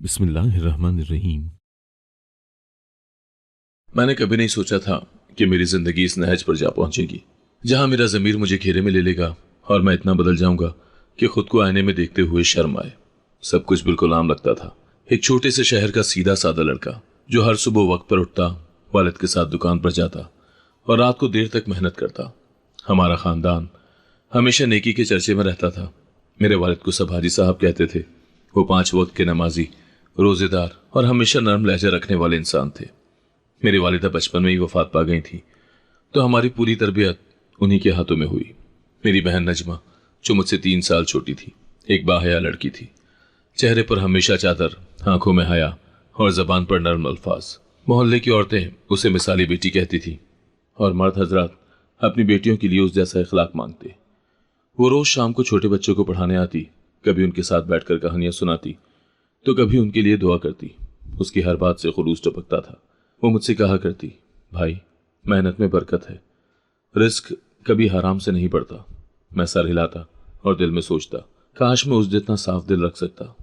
बिस्मिल्लाहिर्रहमानिर्रहीम। मैंने कभी नहीं सोचा था कि मेरी जिंदगी इस नहज पर जा पहुंचेगी जहां मेरा जमीर मुझे घेरे में ले लेगा और मैं इतना बदल जाऊंगा कि खुद को आईने में देखते हुए शर्म आए। सब कुछ बिल्कुल आम लगता था। एक छोटे से शहर का सीधा साधा लड़का जो हर सुबह वक्त पर उठता, वालिद के साथ दुकान पर जाता और रात को देर तक मेहनत करता। हमारा खानदान हमेशा नेकी के चर्चे में रहता था। मेरे वालिद को सब हाजी साहब कहते थे। वो 5 वक्त के नमाजी, रोजेदार और हमेशा नरम लहजा रखने वाले इंसान थे। मेरी वालिदा बचपन में ही वफात पा गई थी, तो हमारी पूरी तरबियत उन्हीं के हाथों में हुई। मेरी बहन नजमा, जो मुझसे 3 साल छोटी थी, एक बाहया लड़की थी। चेहरे पर हमेशा चादर, आंखों में हया और जबान पर नरम अल्फाज। मोहल्ले की औरतें उसे मिसाली बेटी कहती थी और मर्द हजरात अपनी बेटियों के लिए उस जैसा इखलाक मांगते। वो रोज शाम को छोटे बच्चों को पढ़ाने आती, कभी उनके साथ बैठकर कहानियां सुनाती तो कभी उनके लिए दुआ करती। उसकी हर बात से खुलूस टपकता था। वो मुझसे कहा करती, भाई, मेहनत में बरकत है, रिस्क कभी हराम से नहीं पड़ता। मैं सर हिलाता और दिल में सोचता, काश मैं उस जितना साफ दिल रख सकता।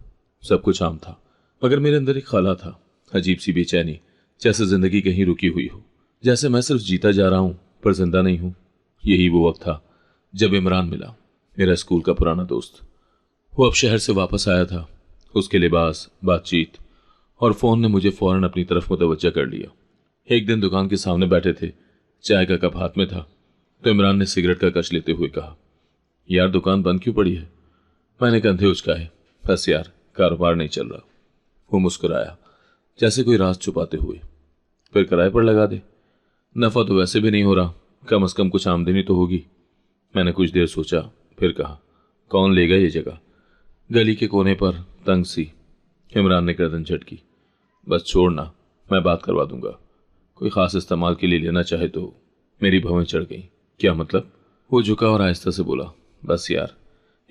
सब कुछ आम था, मगर मेरे अंदर एक ख्याल था, अजीब सी बेचैनी, जैसे जिंदगी कहीं रुकी हुई हो, जैसे मैं सिर्फ जीता जा रहा हूं पर जिंदा नहीं हूं। यही वो वक्त था जब इमरान मिला, मेरा स्कूल का पुराना दोस्त। वो अब शहर से वापस आया था। उसके लिबास, बातचीत और फोन ने मुझे फौरन अपनी तरफ मुतवज्जा कर लिया। एक दिन दुकान के सामने बैठे थे, चाय का कप हाथ में था, तो इमरान ने सिगरेट का कश लेते हुए कहा, यार दुकान बंद क्यों पड़ी है? मैंने कंधे उचकाए, बस यार, कारोबार नहीं चल रहा। वो मुस्कुराया, जैसे कोई राज छुपाते हुए। फिर किराए पर लगा दे, नफा तो वैसे भी नहीं हो रहा, कम से कम कुछ आमदनी तो होगी। मैंने कुछ देर सोचा, फिर कहा, कौन लेगा ये जगह? गली के कोने पर, तंग सी। इमरान ने गर्दन झटकी, बस छोड़ना, मैं बात करवा दूंगा। कोई खास इस्तेमाल के लिए लेना चाहे तो। मेरी भवें चढ़ गई। क्या मतलब? वो झुका और आहिस्ता से बोला, बस यार,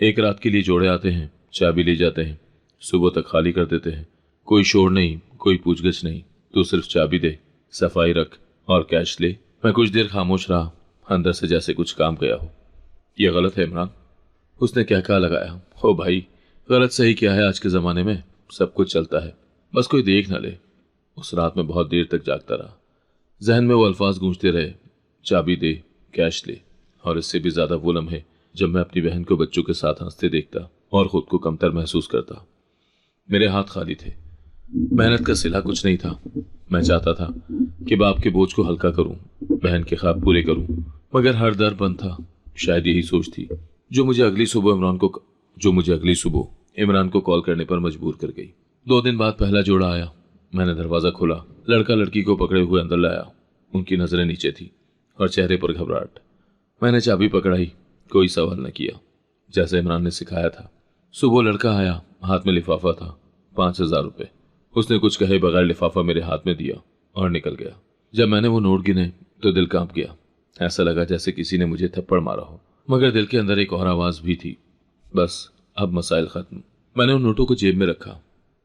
एक रात के लिए जोड़े आते हैं, चाबी ले जाते हैं, सुबह तक खाली कर देते हैं। कोई शोर नहीं, कोई पूछगछ नहीं, तू सिर्फ चाबी दे, सफाई रख और कैश ले। मैं कुछ देर खामोश रहा, अंदर से जैसे कुछ काम गया हो। यह गलत है इमरान, उसने क्या कहा लगाया। ओ भाई, गलत सही क्या है, आज के ज़माने में सब कुछ चलता है, बस कोई देख ना ले। उस रात में बहुत देर तक जागता रहा। जहन में वो अल्फाज गूंजते रहे, चाबी दे, कैश ले, और इससे भी ज़्यादा वो लम्हे जब मैं अपनी बहन को बच्चों के साथ हंसते देखता और ख़ुद को कमतर महसूस करता। मेरे हाथ खाली थे, मेहनत का सिला कुछ नहीं था। मैं चाहता था कि बाप के बोझ को हल्का करूं, बहन के ख्वाब पूरे करूं, मगर हर दर बंद था। शायद यही सोच थी जो मुझे अगली सुबह इमरान को कॉल करने पर मजबूर कर गई। 2 दिन बाद पहला जोड़ा आया। मैंने दरवाजा खोला, लड़का लड़की को पकड़े हुए अंदर लाया। उनकी नजरें नीचे थी और चेहरे पर घबराहट। मैंने चाबी पकड़ाई, कोई सवाल न किया, जैसे इमरान ने सिखाया था। सुबह लड़का आया, हाथ में लिफाफा था, 5,000 रुपए। उसने कुछ कहे बगैर लिफाफा मेरे हाथ में दिया और निकल गया। जब मैंने वो नोट गिने तो दिल कांप गया। ऐसा लगा जैसे किसी ने मुझे थप्पड़ मारा हो, मगर दिल के अंदर एक और आवाज भी थी, बस अब मसाइल खत्म। मैंने उन नोटों को जेब में रखा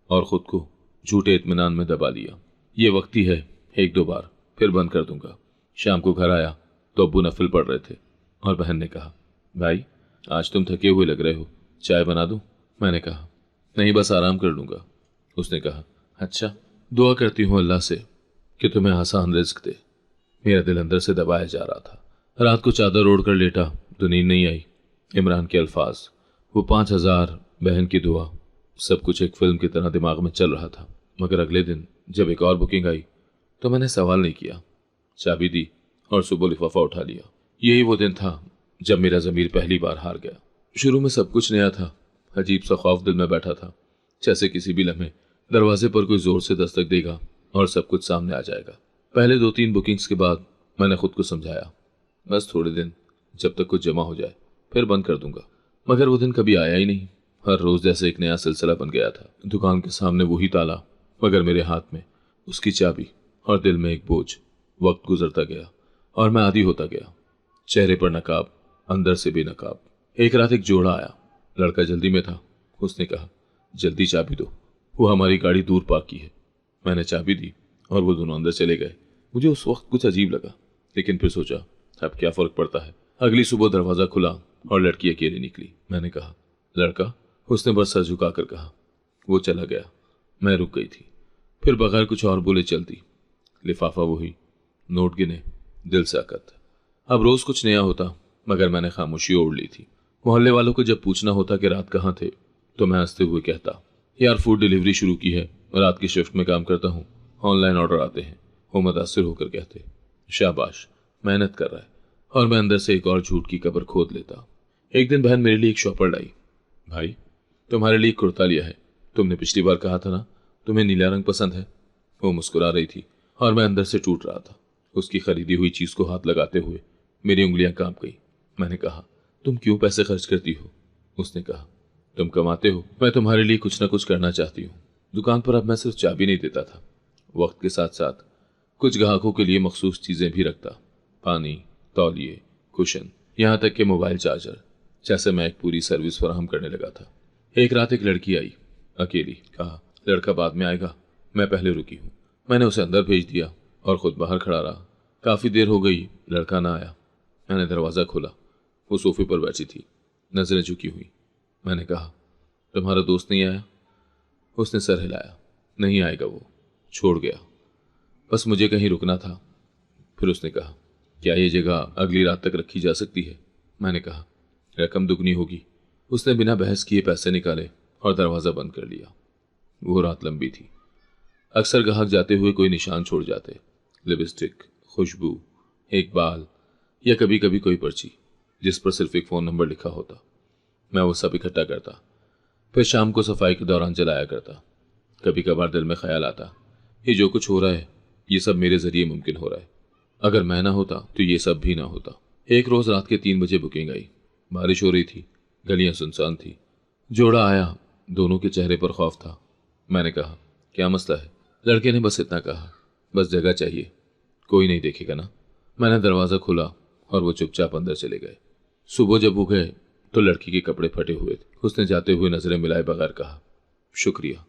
और खुद को झूठे इत्मीनान में दबा लिया। ये वक्त ही है, 1-2 बार फिर बंद कर दूंगा। शाम को घर आया तो अब्बू नफिल पढ़ रहे थे और बहन ने कहा, भाई, आज तुम थके हुए लग रहे हो, चाय बना दूं? मैंने कहा, नहीं, बस आराम कर लूंगा। उसने कहा, अच्छा, दुआ करती हूँ अल्लाह से कि तुम्हें आसान रिज्क दे। मेरा दिल अंदर से दबाया जा रहा था। रात को चादर ओढ़ कर लेटा तो नींद नहीं आई। इमरान के अल्फाज, वो 5,000, बहन की दुआ, सब कुछ एक फिल्म की तरह दिमाग में चल रहा था। मगर अगले दिन जब एक और बुकिंग आई तो मैंने सवाल नहीं किया, चाबी दी और सुबह लिफाफा उठा लिया। यही वो दिन था जब मेरा ज़मीर पहली बार हार गया। शुरू में सब कुछ नया था, अजीब सा खौफ दिल में बैठा था, जैसे किसी भी लम्हे दरवाजे पर कोई जोर से दस्तक देगा और सब कुछ सामने आ जाएगा। पहले 2-3 बुकिंग्स के बाद मैंने खुद को समझाया, बस थोड़े दिन, जब तक कुछ जमा हो जाए, फिर बंद कर दूंगा। मगर वो दिन कभी आया ही नहीं। हर रोज जैसे एक नया सिलसिला बन गया था। दुकान के सामने वही ताला, मगर मेरे हाथ में उसकी चाबी और दिल में एक बोझ। वक्त गुजरता गया और मैं आदी होता गया। चेहरे पर नकाब, अंदर से भी नकाब। एक रात एक जोड़ा आया, लड़का जल्दी में था। उसने कहा, जल्दी चाबी दो, वो हमारी गाड़ी दूर पार्क की है। मैंने चाबी दी और वो दोनों अंदर चले गए। मुझे उस वक्त कुछ अजीब लगा, लेकिन फिर सोचा, अब क्या फर्क पड़ता है। अगली सुबह दरवाजा खुला और लड़की अकेली निकली। मैंने कहा, लड़का? उसने बस सर झुकाकर कहा। वो चला गया। मैं रुक गई थी, फिर बगैर कुछ और बोले चलती। लिफाफा वही, नोट गिने, दिल साकत। अब रोज कुछ नया होता, मगर मैंने खामोशी ओढ़ ली थी। मोहल्ले वालों को जब पूछना होता कि रात कहाँ थे, तो मैं हंसते हुए कहता, यार फूड डिलीवरी शुरू की है, रात की शिफ्ट में काम करता हूँ, ऑनलाइन ऑर्डर आते हैं। वो मुतासिर होकर कहते, शाबाश, मेहनत कर रहा है। और मैं अंदर से एक और झूठ की कब्र खोद लेता। एक दिन बहन मेरे लिए एक शॉपर लाई। भाई, तुम्हारे लिए एक कुर्ता लिया है, तुमने पिछली बार कहा था ना तुम्हें नीला रंग पसंद है। वो मुस्कुरा रही थी और मैं अंदर से टूट रहा था। उसकी खरीदी हुई चीज को हाथ लगाते हुए मेरी उंगलियां कांप गई। मैंने कहा, तुम क्यों पैसे खर्च करती हो? उसने कहा, तुम कमाते हो, मैं तुम्हारे लिए कुछ ना कुछ करना चाहती हूँ। दुकान पर अब मैं सिर्फ चाबी नहीं देता था, वक्त के साथ साथ कुछ ग्राहकों के लिए मखसूस चीजें भी रखता, पानी, तौलिए, कुशन, यहाँ तक कि मोबाइल चार्जर। जैसे मैं एक पूरी सर्विस फराहम करने लगा था। एक रात एक लड़की आई, अकेली। कहा, लड़का बाद में आएगा, मैं पहले रुकी हूँ। मैंने उसे अंदर भेज दिया और खुद बाहर खड़ा रहा। काफी देर हो गई, लड़का ना आया। मैंने दरवाजा खोला, वो सोफे पर बैठी थी, नजरें झुकी हुई। मैंने कहा, तुम्हारा दोस्त नहीं आया? उसने सर हिलाया, नहीं आएगा, वो छोड़ गया, बस मुझे कहीं रुकना था। फिर उसने कहा, क्या ये जगह अगली रात तक रखी जा सकती है? मैंने कहा, रकम दुगनी होगी। उसने बिना बहस किए पैसे निकाले और दरवाजा बंद कर लिया। वो रात लंबी थी। अक्सर ग्राहक जाते हुए कोई निशान छोड़ जाते, लिपस्टिक, खुशबू, एक बाल, या कभी कभी कोई पर्ची जिस पर सिर्फ एक फोन नंबर लिखा होता। मैं वो सब इकट्ठा करता, फिर शाम को सफाई के दौरान जलाया करता। कभी कभार दिल में ख्याल आता, ये जो कुछ हो रहा है, ये सब मेरे जरिए मुमकिन हो रहा है। अगर मैं ना होता तो ये सब भी ना होता। एक रोज रात के 3 बजे बुकिंग आई। बारिश हो रही थी, गलियां सुनसान थी। जोड़ा आया, दोनों के चेहरे पर खौफ था। मैंने कहा, क्या मसला है? लड़के ने बस इतना कहा, बस जगह चाहिए, कोई नहीं देखेगा ना। मैंने दरवाजा खोला और वो चुपचाप अंदर चले गए। सुबह जब वो गए तो लड़की के कपड़े फटे हुए थे। उसने जाते हुए नजरें मिलाए बगैर कहा, शुक्रिया,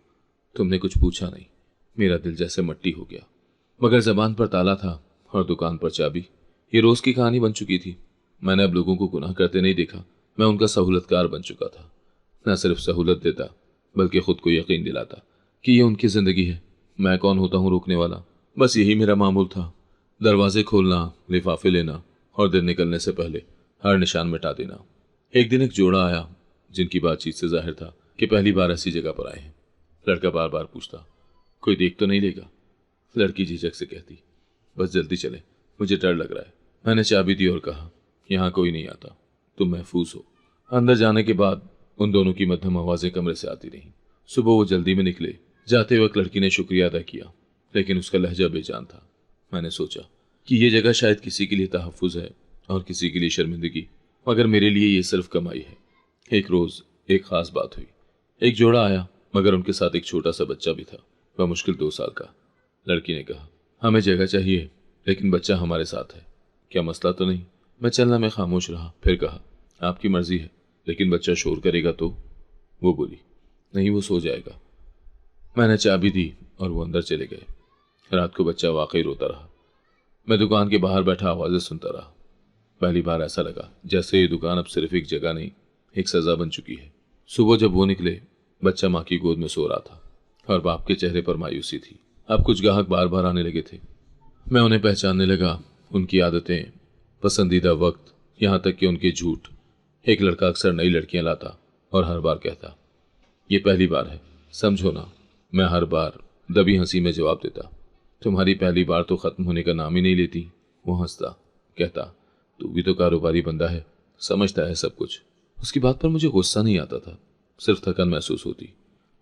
तुमने कुछ पूछा नहीं। मेरा दिल जैसे मट्टी हो गया, मगर जबान पर ताला था और दुकान पर चाबी। ये रोज की कहानी बन चुकी थी। मैंने अब लोगों को गुनाह करते नहीं देखा, मैं उनका सहूलतकार बन चुका था। न सिर्फ सहूलत देता, बल्कि खुद को यकीन दिलाता कि ये उनकी जिंदगी है, मैं कौन होता हूँ रोकने वाला। बस यही मेरा मामूल था, दरवाजे खोलना, लिफाफे लेना और दिन निकलने से पहले हर निशान मिटा देना। एक दिन एक जोड़ा आया जिनकी बातचीत से जाहिर था कि पहली बार ऐसी जगह पर आए हैं। लड़का बार बार पूछता, कोई देख तो नहीं लेगा? लड़की झिझक से कहती, बस जल्दी चले, मुझे डर लग रहा है। मैंने चाबी दी और कहा, यहाँ कोई नहीं आता, तुम महफूज हो। अंदर जाने के बाद उन दोनों की मध्यम आवाजें कमरे से आती रहीं। सुबह वो जल्दी में निकले। जाते वक्त लड़की ने शुक्रिया अदा किया, लेकिन उसका लहजा बेजान था। मैंने सोचा कि ये जगह शायद किसी के लिए तहफ्फुज है और किसी के लिए शर्मिंदगी, मगर मेरे लिए ये सिर्फ कमाई है। एक रोज एक खास बात हुई। एक जोड़ा आया, मगर उनके साथ एक छोटा सा बच्चा भी था। वह मुश्किल 2 साल का। लड़की ने कहा, हमें जगह चाहिए, लेकिन बच्चा हमारे साथ है, क्या मसला तो नहीं? मैं चलना में खामोश रहा, फिर कहा, आपकी मर्जी है, लेकिन बच्चा शोर करेगा तो? वो बोली, नहीं, वो सो जाएगा। मैंने चाबी दी और वो अंदर चले गए। रात को बच्चा वाकई रोता रहा। मैं दुकान के बाहर बैठा आवाजें सुनता रहा। पहली बार ऐसा लगा जैसे ये दुकान अब सिर्फ एक जगह नहीं, एक सजा बन चुकी है। सुबह जब वो निकले, बच्चा माँ की गोद में सो रहा था और बाप के चेहरे पर मायूसी थी। अब कुछ ग्राहक बार बार आने लगे थे। मैं उन्हें पहचानने लगा, उनकी आदतें, पसंदीदा वक्त, यहाँ तक कि उनके झूठ। एक लड़का अक्सर नई लड़कियां लाता और हर बार कहता, ये पहली बार है, समझो ना। मैं हर बार दबी हंसी में जवाब देता, तुम्हारी पहली बार तो खत्म होने का नाम ही नहीं लेती। वो हंसता, कहता, तू भी तो कारोबारी बंदा है, समझता है सब कुछ। उसकी बात पर मुझे गुस्सा नहीं आता था, सिर्फ थकन महसूस होती।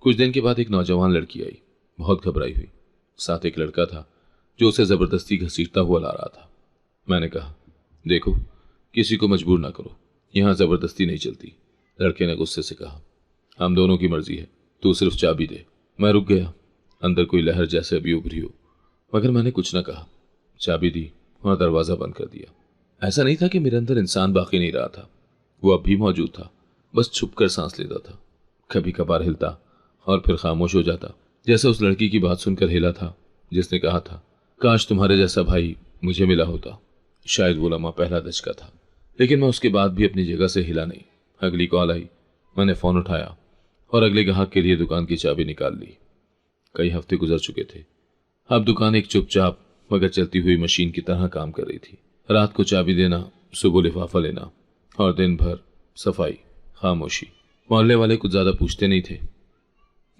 कुछ दिन के बाद एक नौजवान लड़की आई, बहुत घबराई हुई। साथ एक लड़का था जो उसे जबरदस्ती घसीटता हुआ ला रहा था। मैंने कहा, देखो, किसी को मजबूर ना करो, यहाँ जबरदस्ती नहीं चलती। लड़के ने गुस्से से कहा, हम दोनों की मर्जी है, तू सिर्फ चाबी दे। मैं रुक गया, अंदर कोई लहर जैसे अभी उभरी हो, मगर मैंने कुछ न कहा। चाबी दी और दरवाजा बंद कर दिया। ऐसा नहीं था कि मेरे अंदर इंसान बाकी नहीं रहा था, वो अब भी मौजूद था, बस छुप कर सांस लेता था। कभी कभार हिलता और फिर खामोश हो जाता, जैसे उस लड़की की बात सुनकर हिला था जिसने कहा था, काश तुम्हारे जैसा भाई मुझे मिला होता। शायद वो लम्हा पहला दचका था, लेकिन मैं उसके बाद भी अपनी जगह से हिला नहीं। अगली कॉल आई, मैंने फोन उठाया और अगले ग्राहक के लिए दुकान की चाबी निकाल ली। कई हफ्ते गुजर चुके थे। अब दुकान एक चुपचाप मगर चलती हुई मशीन की तरह काम कर रही थी। रात को चाबी देना, सुबह लिफाफा लेना और दिन भर सफाई, खामोशी। मोहल्ले वाले कुछ ज्यादा पूछते नहीं थे,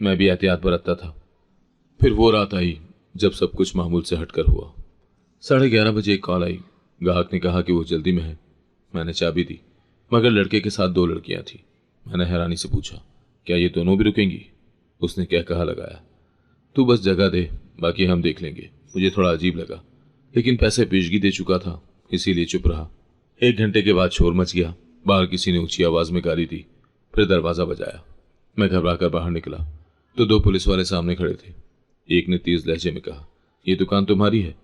मैं भी एहतियात बरतता था। फिर वो रात आई जब सब कुछ मामूल से हटकर हुआ। 11:30 बजे एक कॉल आई। ग्राहक ने कहा कि वो जल्दी में है। मैंने चाबी दी, मगर लड़के के साथ 2 लड़कियां थी। मैंने हैरानी से पूछा, क्या ये दोनों भी रुकेंगी? उसने क्या कहा लगाया, तू बस जगह दे, बाकी हम देख लेंगे। मुझे थोड़ा अजीब लगा, लेकिन पैसे पेशगी दे चुका था, इसीलिए चुप रहा। 1 घंटे के बाद शोर मच गया। बाहर किसी ने ऊंची आवाज में गाली दी, फिर दरवाजा बजाया। मैं घबराकर बाहर निकला तो 2 पुलिस वाले सामने खड़े थे। एक ने तेज लहजे में कहा, ये दुकान तुम्हारी है,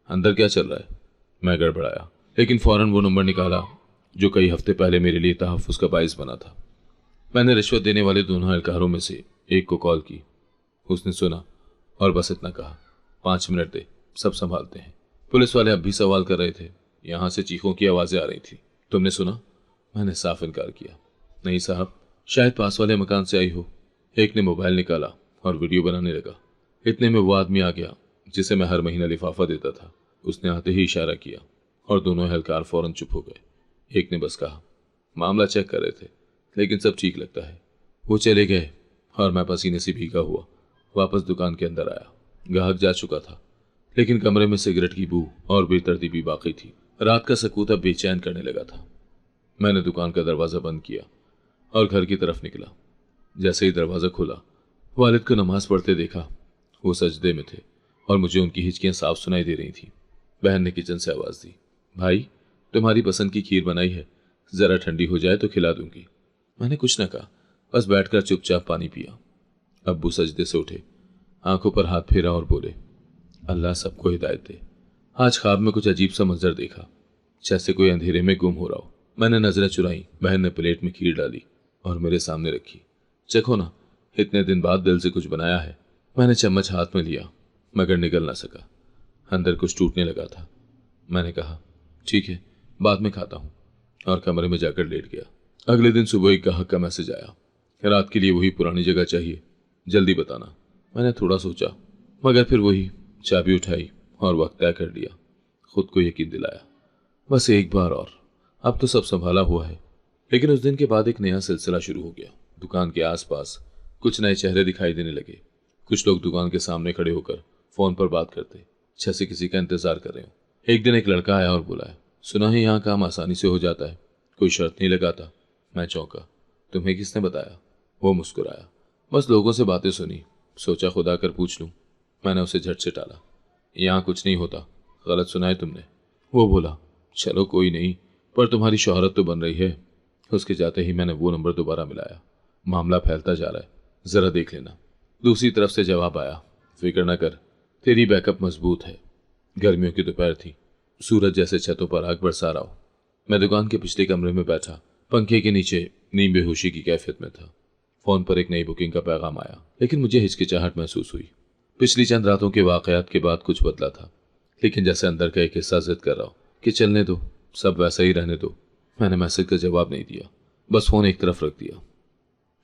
अंदर क्या चल रहा है? मैं गड़बड़ाया, लेकिन फौरन वो नंबर निकाला जो कई हफ्ते पहले मेरे लिए तहफ्फुज़ का बाइस बना था। मैंने रिश्वत देने वाले दोनों एहलकारों में से एक को कॉल की। उसने सुना और बस इतना कहा, 5 मिनट दे, सब संभालते हैं। पुलिस वाले अब भी सवाल कर रहे थे। यहां से चीखों की आवाजें आ रही थी। तुमने सुना? मैंने साफ इनकार किया। नहीं साहब, शायद पास वाले मकान से आई हो। एक ने मोबाइल निकाला और वीडियो बनाने लगा। इतने में वो आदमी आ गया जिसे मैं हर महीना लिफाफा देता था। उसने आते ही इशारा किया और दोनों एहलकार फौरन चुप हो गए। एक ने बस कहा, मामला चेक कर रहे थे, लेकिन सब ठीक लगता है। वो चले गए और मैं पसीने से भीगा हुआ वापस दुकान के अंदर आया। ग्राहक जा चुका था, लेकिन कमरे में सिगरेट की बू और बेतरतीबी बाकी थी। रात का सकूत अब बेचैन करने लगा था। मैंने दुकान का दरवाजा बंद किया और घर की तरफ निकला। जैसे ही दरवाजा खुला, वालिद को नमाज पढ़ते देखा। वो सजदे में थे और मुझे उनकी हिचकियां साफ सुनाई दे रही थी। बहन ने किचन से आवाज दी, भाई तुम्हारी पसंद की खीर बनाई है, जरा ठंडी हो जाए तो खिला दूंगी। मैंने कुछ न कहा, बस बैठकर चुपचाप पानी पिया। अब्बू सजदे से उठे, आंखों पर हाथ फेरा और बोले, अल्लाह सबको हिदायत दे। आज ख्वाब में कुछ अजीब सा मंजर देखा, जैसे कोई अंधेरे में गुम हो रहा हो। मैंने नजरें चुराई। बहन ने प्लेट में खीर डाली और मेरे सामने रखी। चखो ना, इतने दिन बाद दिल से कुछ बनाया है। मैंने चम्मच हाथ में लिया, मगर निगल ना सका। अंदर कुछ टूटने लगा था। मैंने कहा, ठीक है, बाद में खाता हूं, और कमरे में जाकर लेट गया। अगले दिन सुबह एक ग्राहक का मैसेज आया, रात के लिए वही पुरानी जगह चाहिए, जल्दी बताना। मैंने थोड़ा सोचा, मगर फिर वही चाबी उठाई और वक्त तय कर लिया। खुद को यकीन दिलाया, बस एक बार और, अब तो सब संभाला हुआ है। लेकिन उस दिन के बाद एक नया सिलसिला शुरू हो गया। दुकान के आसपास कुछ नए चेहरे दिखाई देने लगे। कुछ लोग दुकान के सामने खड़े होकर फोन पर बात करते, जैसे किसी का इंतजार कर रहे हो। एक दिन एक लड़का आया और बोला, सुना है यहाँ काम आसानी से हो जाता है, कोई शर्त नहीं लगाता। मैं चौंका, तुम्हें किसने बताया? वो मुस्कुराया, बस लोगों से बातें सुनी, सोचा खुदा कर पूछ लूं। मैंने उसे झट से टाला, यहाँ कुछ नहीं होता, गलत सुना है तुमने। वो बोला, चलो कोई नहीं, पर तुम्हारी शोहरत तो बन रही है। उसके जाते ही मैंने वो नंबर दोबारा मिलाया। मामला फैलता जा रहा है, जरा देख लेना। दूसरी तरफ से जवाब आया, फिक्र न कर, तेरी बैकअप मजबूत है। गर्मियों की दोपहर थी, सूरज जैसे छतों पर आग बरसा रहा हो। मैं दुकान के पिछले कमरे में बैठा पंखे के नीचे नींद बेहोशी की कैफियत में था। फोन पर एक नई बुकिंग का पैगाम आया, लेकिन मुझे हिचकिचाहट महसूस हुई। पिछली चंद रातों के वाकयात के बाद कुछ बदला था, लेकिन जैसे अंदर का एक हिस्सा जिद कर रहा हो कि चलने दो, सब वैसा ही रहने दो। मैंने मैसेज का जवाब नहीं दिया, बस फोन एक तरफ रख दिया।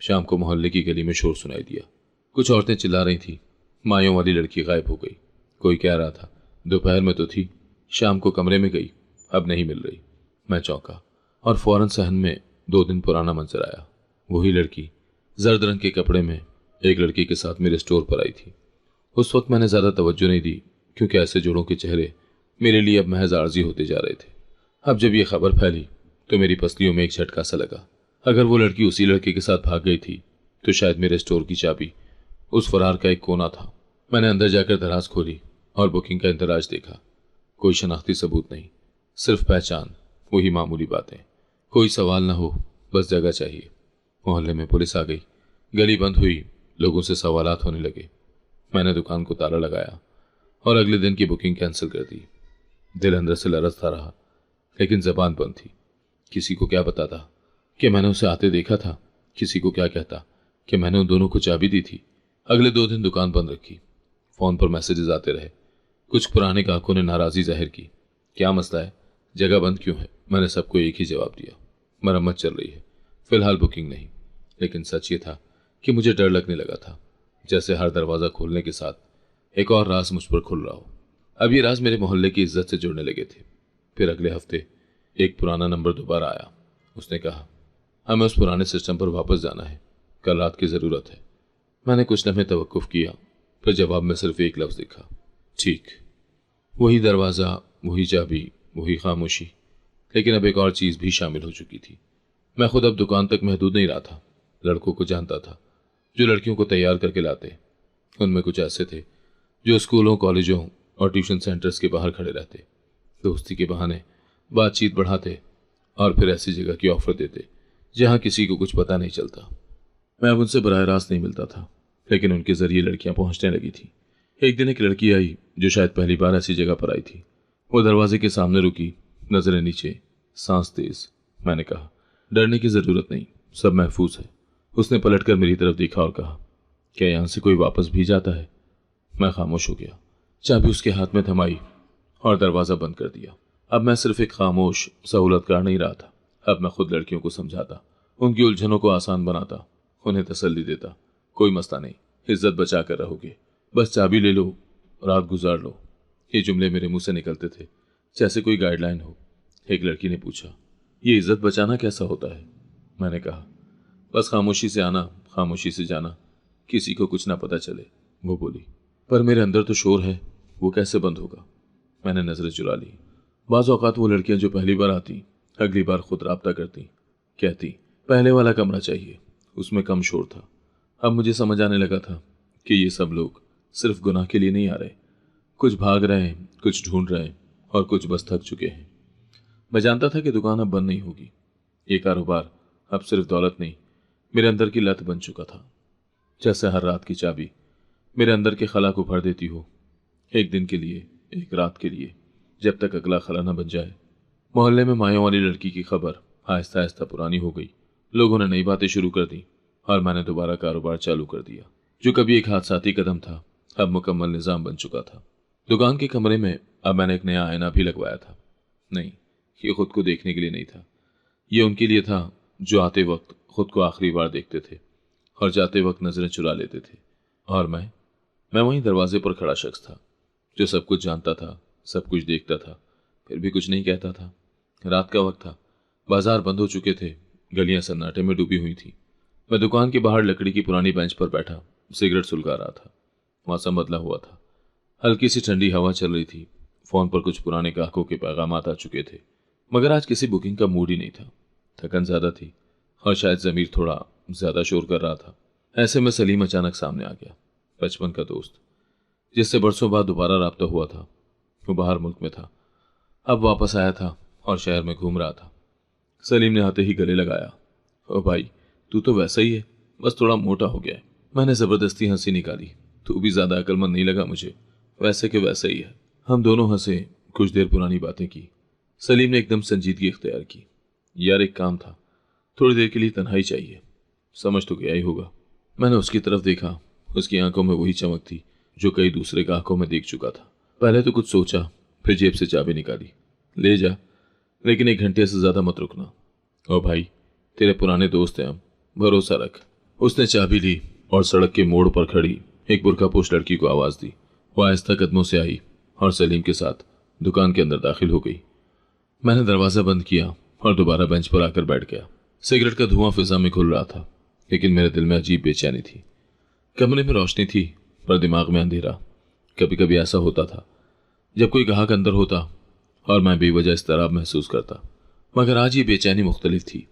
शाम को मोहल्ले की गली में शोर सुनाई दिया। कुछ औरतें चिल्ला रही थी, मायों वाली लड़की गायब हो गई। कोई कह रहा था, दोपहर में तो थी, शाम को कमरे में गई, अब नहीं मिल रही। मैं चौंका और फौरन सहन में 2 दिन पुराना मंजर आया। वही लड़की जर्द रंग के कपड़े में एक लड़की के साथ मेरे स्टोर पर आई थी। उस वक्त मैंने ज्यादा तवज्जो नहीं दी, क्योंकि ऐसे जोड़ों के चेहरे मेरे लिए अब महज आर्जी होते जा रहे थे। अब जब ये खबर फैली तो मेरी पसलियों में एक झटका सा लगा। अगर वो लड़की उसी लड़के के साथ भाग गई थी तो शायद मेरे स्टोर की चाबी उस फरार का एक कोना था। मैंने अंदर जाकर दराज खोली और बुकिंग का इंतराज देखा। कोई शनाख्ती सबूत नहीं, सिर्फ पहचान, वही मामूली बातें। कोई सवाल ना हो, बस जगह चाहिए। मोहल्ले में पुलिस आ गई, गली बंद हुई, लोगों से सवालात होने लगे। मैंने दुकान को ताला लगाया और अगले दिन की बुकिंग कैंसिल कर दी। दिल अंदर से लरजता रहा, लेकिन जबान बंद थी। किसी को क्या बताता कि मैंने उसे आते देखा था, किसी को क्या कहता कि मैंने उन दोनों को चाबी दी थी। अगले 2 दिन दुकान बंद रखी। फोन पर मैसेजेस आते रहे। कुछ पुराने ग्राहकों ने नाराजगी जाहिर की, क्या मसला है, जगह बंद क्यों है? मैंने सबको एक ही जवाब दिया, मरम्मत चल रही है, फिलहाल बुकिंग नहीं। लेकिन सच ये था कि मुझे डर लगने लगा था। जैसे हर दरवाजा खोलने के साथ एक और राज मुझ पर खुल रहा हो। अब ये राज मेरे मोहल्ले की इज्जत से जुड़ने लगे थे। फिर अगले हफ्ते एक पुराना नंबर दोबारा आया। उसने कहा, हमें उस पुराने सिस्टम पर वापस जाना है, कल रात की ज़रूरत है। मैंने कुछ लम्हे तवक्कुफ किया, फिर जवाब में सिर्फ एक लफ्ज़ लिखा, ठीक। वही दरवाज़ा, वही चाबी, वही खामोशी। लेकिन अब एक और चीज़ भी शामिल हो चुकी थी। मैं खुद अब दुकान तक महदूद नहीं रहा था। लड़कों को जानता था जो लड़कियों को तैयार करके लाते। उनमें कुछ ऐसे थे जो स्कूलों, कॉलेजों और ट्यूशन सेंटर्स के बाहर खड़े रहते, दोस्ती के बहाने बातचीत बढ़ाते और फिर ऐसी जगह की ऑफर देते जहां किसी को कुछ पता नहीं चलता। मैं अब उनसे बराह रास्त नहीं मिलता था, लेकिन उनके जरिए लड़कियां पहुंचने लगी थी। एक दिन एक लड़की आई जो शायद पहली बार ऐसी जगह पर आई थी। वो दरवाजे के सामने रुकी, नजरें नीचे, सांस तेज। मैंने कहा, डरने की जरूरत नहीं, सब महफूज है। उसने पलटकर मेरी तरफ देखा और कहा, क्या यहां से कोई वापस भी जाता है? मैं खामोश हो गया। चाबी उसके हाथ में थमाई और दरवाजा बंद कर दिया। अब मैं सिर्फ एक खामोश सहूलतकार नहीं रहा था। अब मैं खुद लड़कियों को समझाता, उनकी उलझनों को आसान बनाता, उन्हें तसल्ली देता, कोई मसला नहीं, इज्जत बचा कर रहोगे, बस चाबी ले लो, रात गुजार लो। ये जुमले मेरे मुंह से निकलते थे जैसे कोई गाइडलाइन हो। एक लड़की ने पूछा, ये इज्जत बचाना कैसा होता है? मैंने कहा, बस खामोशी से आना, खामोशी से जाना, किसी को कुछ ना पता चले। वो बोली, पर मेरे अंदर तो शोर है, वो कैसे बंद होगा? मैंने नजरें चुरा ली। बाज़ औक़ात वो लड़कियां जो पहली बार आती अगली बार खुद राब्ता करती, कहती पहले वाला कमरा चाहिए, उसमें कम शोर था। अब मुझे समझ आने लगा था कि ये सब लोग सिर्फ गुनाह के लिए नहीं आ रहे, कुछ भाग रहे हैं, कुछ ढूंढ रहे हैं और कुछ बस थक चुके हैं। मैं जानता था कि दुकान अब बंद नहीं होगी। ये कारोबार अब सिर्फ दौलत नहीं, मेरे अंदर की लत बन चुका था। जैसे हर रात की चाबी मेरे अंदर के खला को भर देती हो, एक दिन के लिए, एक रात के लिए, जब तक अगला खला न बन जाए। मोहल्ले में मायों वाली लड़की की खबर आहिस्ता आहिस्ता पुरानी हो गई। लोगों ने नई बातें शुरू कर दी और मैंने दोबारा कारोबार चालू कर दिया। जो कभी एक हादसाती कदम था, अब मुकम्मल निज़ाम बन चुका था। दुकान के कमरे में अब मैंने एक नया आईना भी लगवाया था। नहीं, ये खुद को देखने के लिए नहीं था, ये उनके लिए था जो आते वक्त खुद को आखिरी बार देखते थे और जाते वक्त नजरें चुरा लेते थे। और मैं वहीं दरवाजे पर खड़ा शख्स था जो सब कुछ जानता था, सब कुछ देखता था, फिर भी कुछ नहीं कहता था। रात का वक्त था, बाजार बंद हो चुके थे, गलियां सन्नाटे में डूबी हुई थी। मैं दुकान के बाहर लकड़ी की पुरानी बेंच पर बैठा सिगरेट सुलगा रहा था। मौसम बदला हुआ था, हल्की सी ठंडी हवा चल रही थी। फोन पर कुछ पुराने ग्राहकों के पैगामात आ चुके थे, मगर आज किसी बुकिंग का मूड ही नहीं था। थकन ज्यादा थी और शायद ज़मीर थोड़ा ज्यादा शोर कर रहा था। ऐसे में सलीम अचानक सामने आ गया, बचपन का दोस्त जिससे बरसों बाद दोबारा राब्ता हुआ था। वो बाहर मुल्क में था, अब वापस आया था और शहर में घूम रहा था। सलीम ने आते ही गले लगाया, ओ भाई, तू तो वैसा ही है, बस थोड़ा मोटा हो गया है। मैंने ज़बरदस्ती हंसी निकाली, तू भी ज़्यादा अक्लमंद नहीं लगा मुझे, वैसे के वैसा ही है। हम दोनों हंसे, कुछ देर पुरानी बातें की। सलीम ने एकदम संजीदगी इख्तियार की, यार एक काम था, थोड़ी देर के लिए तन्हाई चाहिए। समझ तो गया ही होगा। मैंने उसकी तरफ देखा, उसकी आंखों में वही चमक थी जो कई दूसरे के आंखों में देख चुका था। पहले तो कुछ सोचा, फिर जेब से चाबी निकाली, ले जा, लेकिन 1 घंटे से ज्यादा मत रुकना। ओ भाई, तेरे पुराने दोस्त हैं हम, भरोसा रख। उसने चाबी ली और सड़क के मोड़ पर खड़ी एक बुर्कापोश लड़की को आवाज दी। वो आहिस्ता कदमों से आई और सलीम के साथ दुकान के अंदर दाखिल हो गई। मैंने दरवाजा बंद किया और दोबारा बेंच पर आकर बैठ गया। सिगरेट का धुआं फिजा में घुल रहा था, लेकिन मेरे दिल में अजीब बेचैनी थी। कमरे में रोशनी थी पर दिमाग में अंधेरा। कभी कभी ऐसा होता था जब कोई ग्राहक अंदर होता और मैं बेवजह इस्तराब महसूस करता, मगर आज ये बेचैनी मुख्तलिफ थी,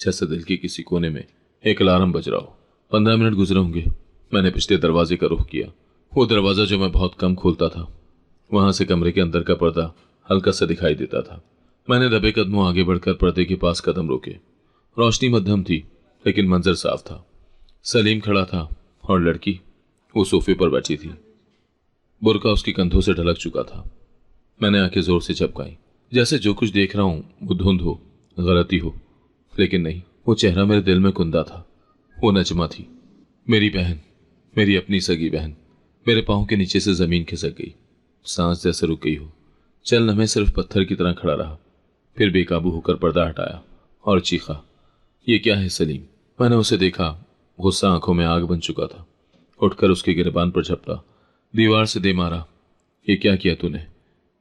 जैसे दिल के किसी कोने में एक अलार्म बज रहा हो। 15 मिनट गुजरे होंगे। मैंने पिछले दरवाजे का रुख किया, वो दरवाज़ा जो मैं बहुत कम खोलता था। वहां से कमरे के अंदर का पर्दा हल्का सा दिखाई देता था। मैंने दबे कदमों आगे बढ़कर पर्दे के पास कदम रोके। रोशनी मध्यम थी, लेकिन मंजर साफ था। सलीम खड़ा था और लड़की वो सोफे पर बैठी थी। बुर्का उसके कंधों से ढलक चुका था। मैंने आंखें जोर से झपकाई, जैसे जो कुछ देख रहा हूं वो धुंध हो, गलती हो, लेकिन नहीं, वो चेहरा मेरे दिल में कुंदा था। वो नजमा थी, मेरी बहन, मेरी अपनी सगी बहन। मेरे पाँव के नीचे से जमीन खिसक गई, सांस जैसे रुक गई हो। चलना मैं सिर्फ पत्थर की तरह खड़ा रहा, फिर बेकाबू होकर पर्दा हटाया और चीखा, ये क्या है सलीम? मैंने उसे देखा, गुस्सा आंखों में आग बन चुका था। उठकर उसके गिरबान पर झपटा, दीवार से दे मारा। ये क्या किया तूने,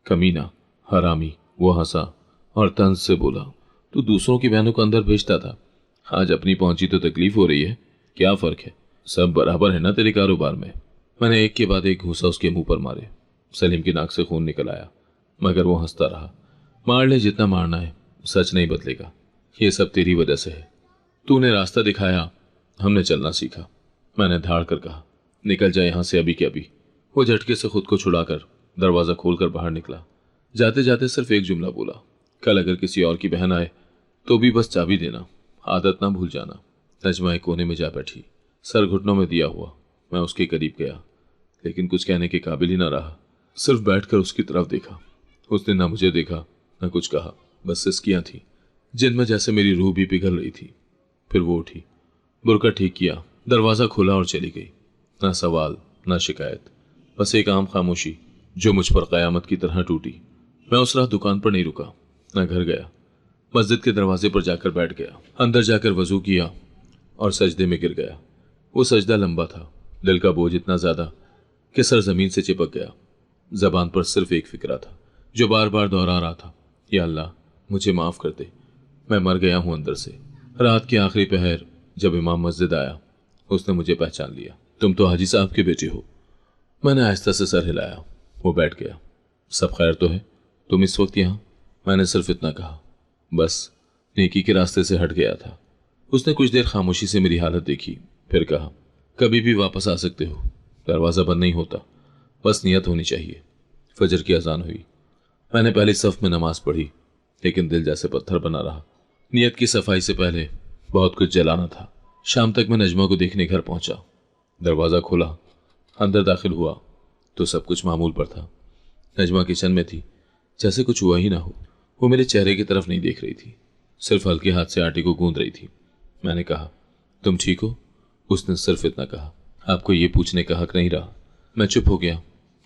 कमीना, हरामी। वो हंसा और तंज से बोला, तू दूसरों की बहनों को अंदर भेजता था, आज अपनी पहुंची तो तकलीफ हो रही है। क्या फर्क है, सब बराबर है ना तेरे कारोबार में। मैंने एक के बाद एक घूसा उसके मुंह पर मारे। सलीम की नाक से खून निकल आया, मगर वो हंसता रहा। मार ले जितना मारना है, सच नहीं बदलेगा। ये सब तेरी वजह से है। तूने रास्ता दिखाया, हमने चलना सीखा। मैंने धाड़ कर कहा, निकल जाए यहां से अभी के अभी। वो झटके से खुद को छुड़ाकर दरवाजा खोलकर बाहर निकला। जाते जाते सिर्फ एक जुमला बोला, कल अगर किसी और की बहन आए तो भी बस चाबी देना, आदत ना भूल जाना। नजमा एक कोने में जा बैठी, सर घुटनों में दिया हुआ। मैं उसके करीब गया, लेकिन कुछ कहने के काबिल ही ना रहा। सिर्फ बैठकर उसकी तरफ देखा। उसने ना मुझे देखा, ना कुछ कहा, बस सिसकियां थी जिनमें जैसे मेरी रूह भी पिघल रही थी। फिर वो उठी, बुरका ठीक किया, दरवाजा खोला और चली गई। ना सवाल, ना शिकायत, बस एक आम खामोशी जो मुझ पर कयामत की तरह टूटी। मैं उस रात दुकान पर नहीं रुका, ना घर गया। मस्जिद के दरवाजे पर जाकर बैठ गया। अंदर जाकर वजू किया और सजदे में गिर गया। वो सजदा लंबा था, दिल का बोझ इतना ज्यादा कि सर जमीन से चिपक गया। जबान पर सिर्फ एक फिक्रा था जो बार बार दोहरा रहा था, या अल्लाह मुझे माफ कर दे, मैं मर गया हूं अंदर से। रात के आखिरी पहर जब इमाम मस्जिद आया, उसने मुझे पहचान लिया। तुम तो हाजी साहब के बेटे हो। मैंने आहिस्ता से सर हिलाया। वो बैठ गया। सब खैर तो है, तुम इस वक्त यहाँ? मैंने सिर्फ इतना कहा, बस नेकी के रास्ते से हट गया था। उसने कुछ देर खामोशी से मेरी हालत देखी, फिर कहा, कभी भी वापस आ सकते हो, दरवाज़ा बंद नहीं होता, बस नियत होनी चाहिए। फजर की अजान हुई। मैंने पहली सफ में नमाज पढ़ी, लेकिन दिल जैसे पत्थर बना रहा। नियत की सफाई से पहले बहुत कुछ जलाना था। शाम तक मैं नजमा को देखने घर पहुंचा। दरवाज़ा खोला, अंदर दाखिल हुआ तो सब कुछ मामूल पर था। नजमा किचन में थी, जैसे कुछ हुआ ही ना हो। वो मेरे चेहरे की तरफ नहीं देख रही थी, सिर्फ हल्के हाथ से आटे को गूंद रही थी। मैंने कहा, तुम ठीक हो? उसने सिर्फ इतना कहा, आपको ये पूछने का हक नहीं रहा। मैं चुप हो गया।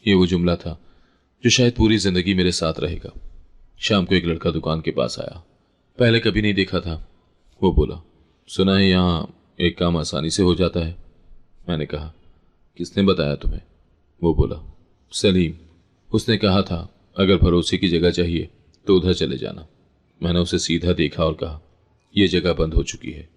ये वो जुमला था जो शायद पूरी जिंदगी मेरे साथ रहेगा। शाम को एक लड़का दुकान के पास आया, पहले कभी नहीं देखा था। वो बोला, सुना है यहाँ एक काम आसानी से हो जाता है। मैंने कहा, किसने बताया तुम्हें? वो बोला, सलीम। उसने कहा था अगर भरोसे की जगह चाहिए तो उधर चले जाना। मैंने उसे सीधा देखा और कहा, यह जगह बंद हो चुकी है।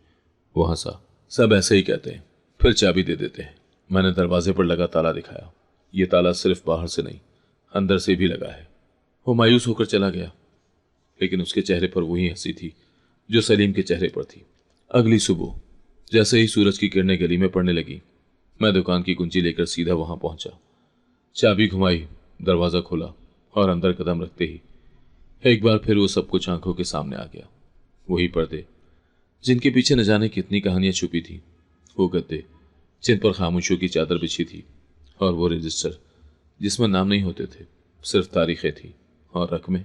वो हंसा, सब ऐसे ही कहते हैं, फिर चाबी दे देते हैं। मैंने दरवाजे पर लगा ताला दिखाया। यह ताला सिर्फ बाहर से नहीं, अंदर से भी लगा है। वो मायूस होकर चला गया, लेकिन उसके चेहरे पर वही हंसी थी जो सलीम के चेहरे पर थी। अगली सुबह जैसे ही सूरज की किरणें गली में पड़ने लगी, मैं दुकान की कुंजी लेकर सीधा वहां पहुंचा। चाबी घुमाई, दरवाजा खोला और अंदर कदम रखते ही एक बार फिर वो सब कुछ आंखों के सामने आ गया। वही पर्दे जिनके पीछे न जाने कितनी कहानियां छुपी थी, वो गद्दे जिन पर खामोशियों की चादर बिछी थी, और वो रजिस्टर जिसमें नाम नहीं होते थे, सिर्फ तारीखें थी और रकमें,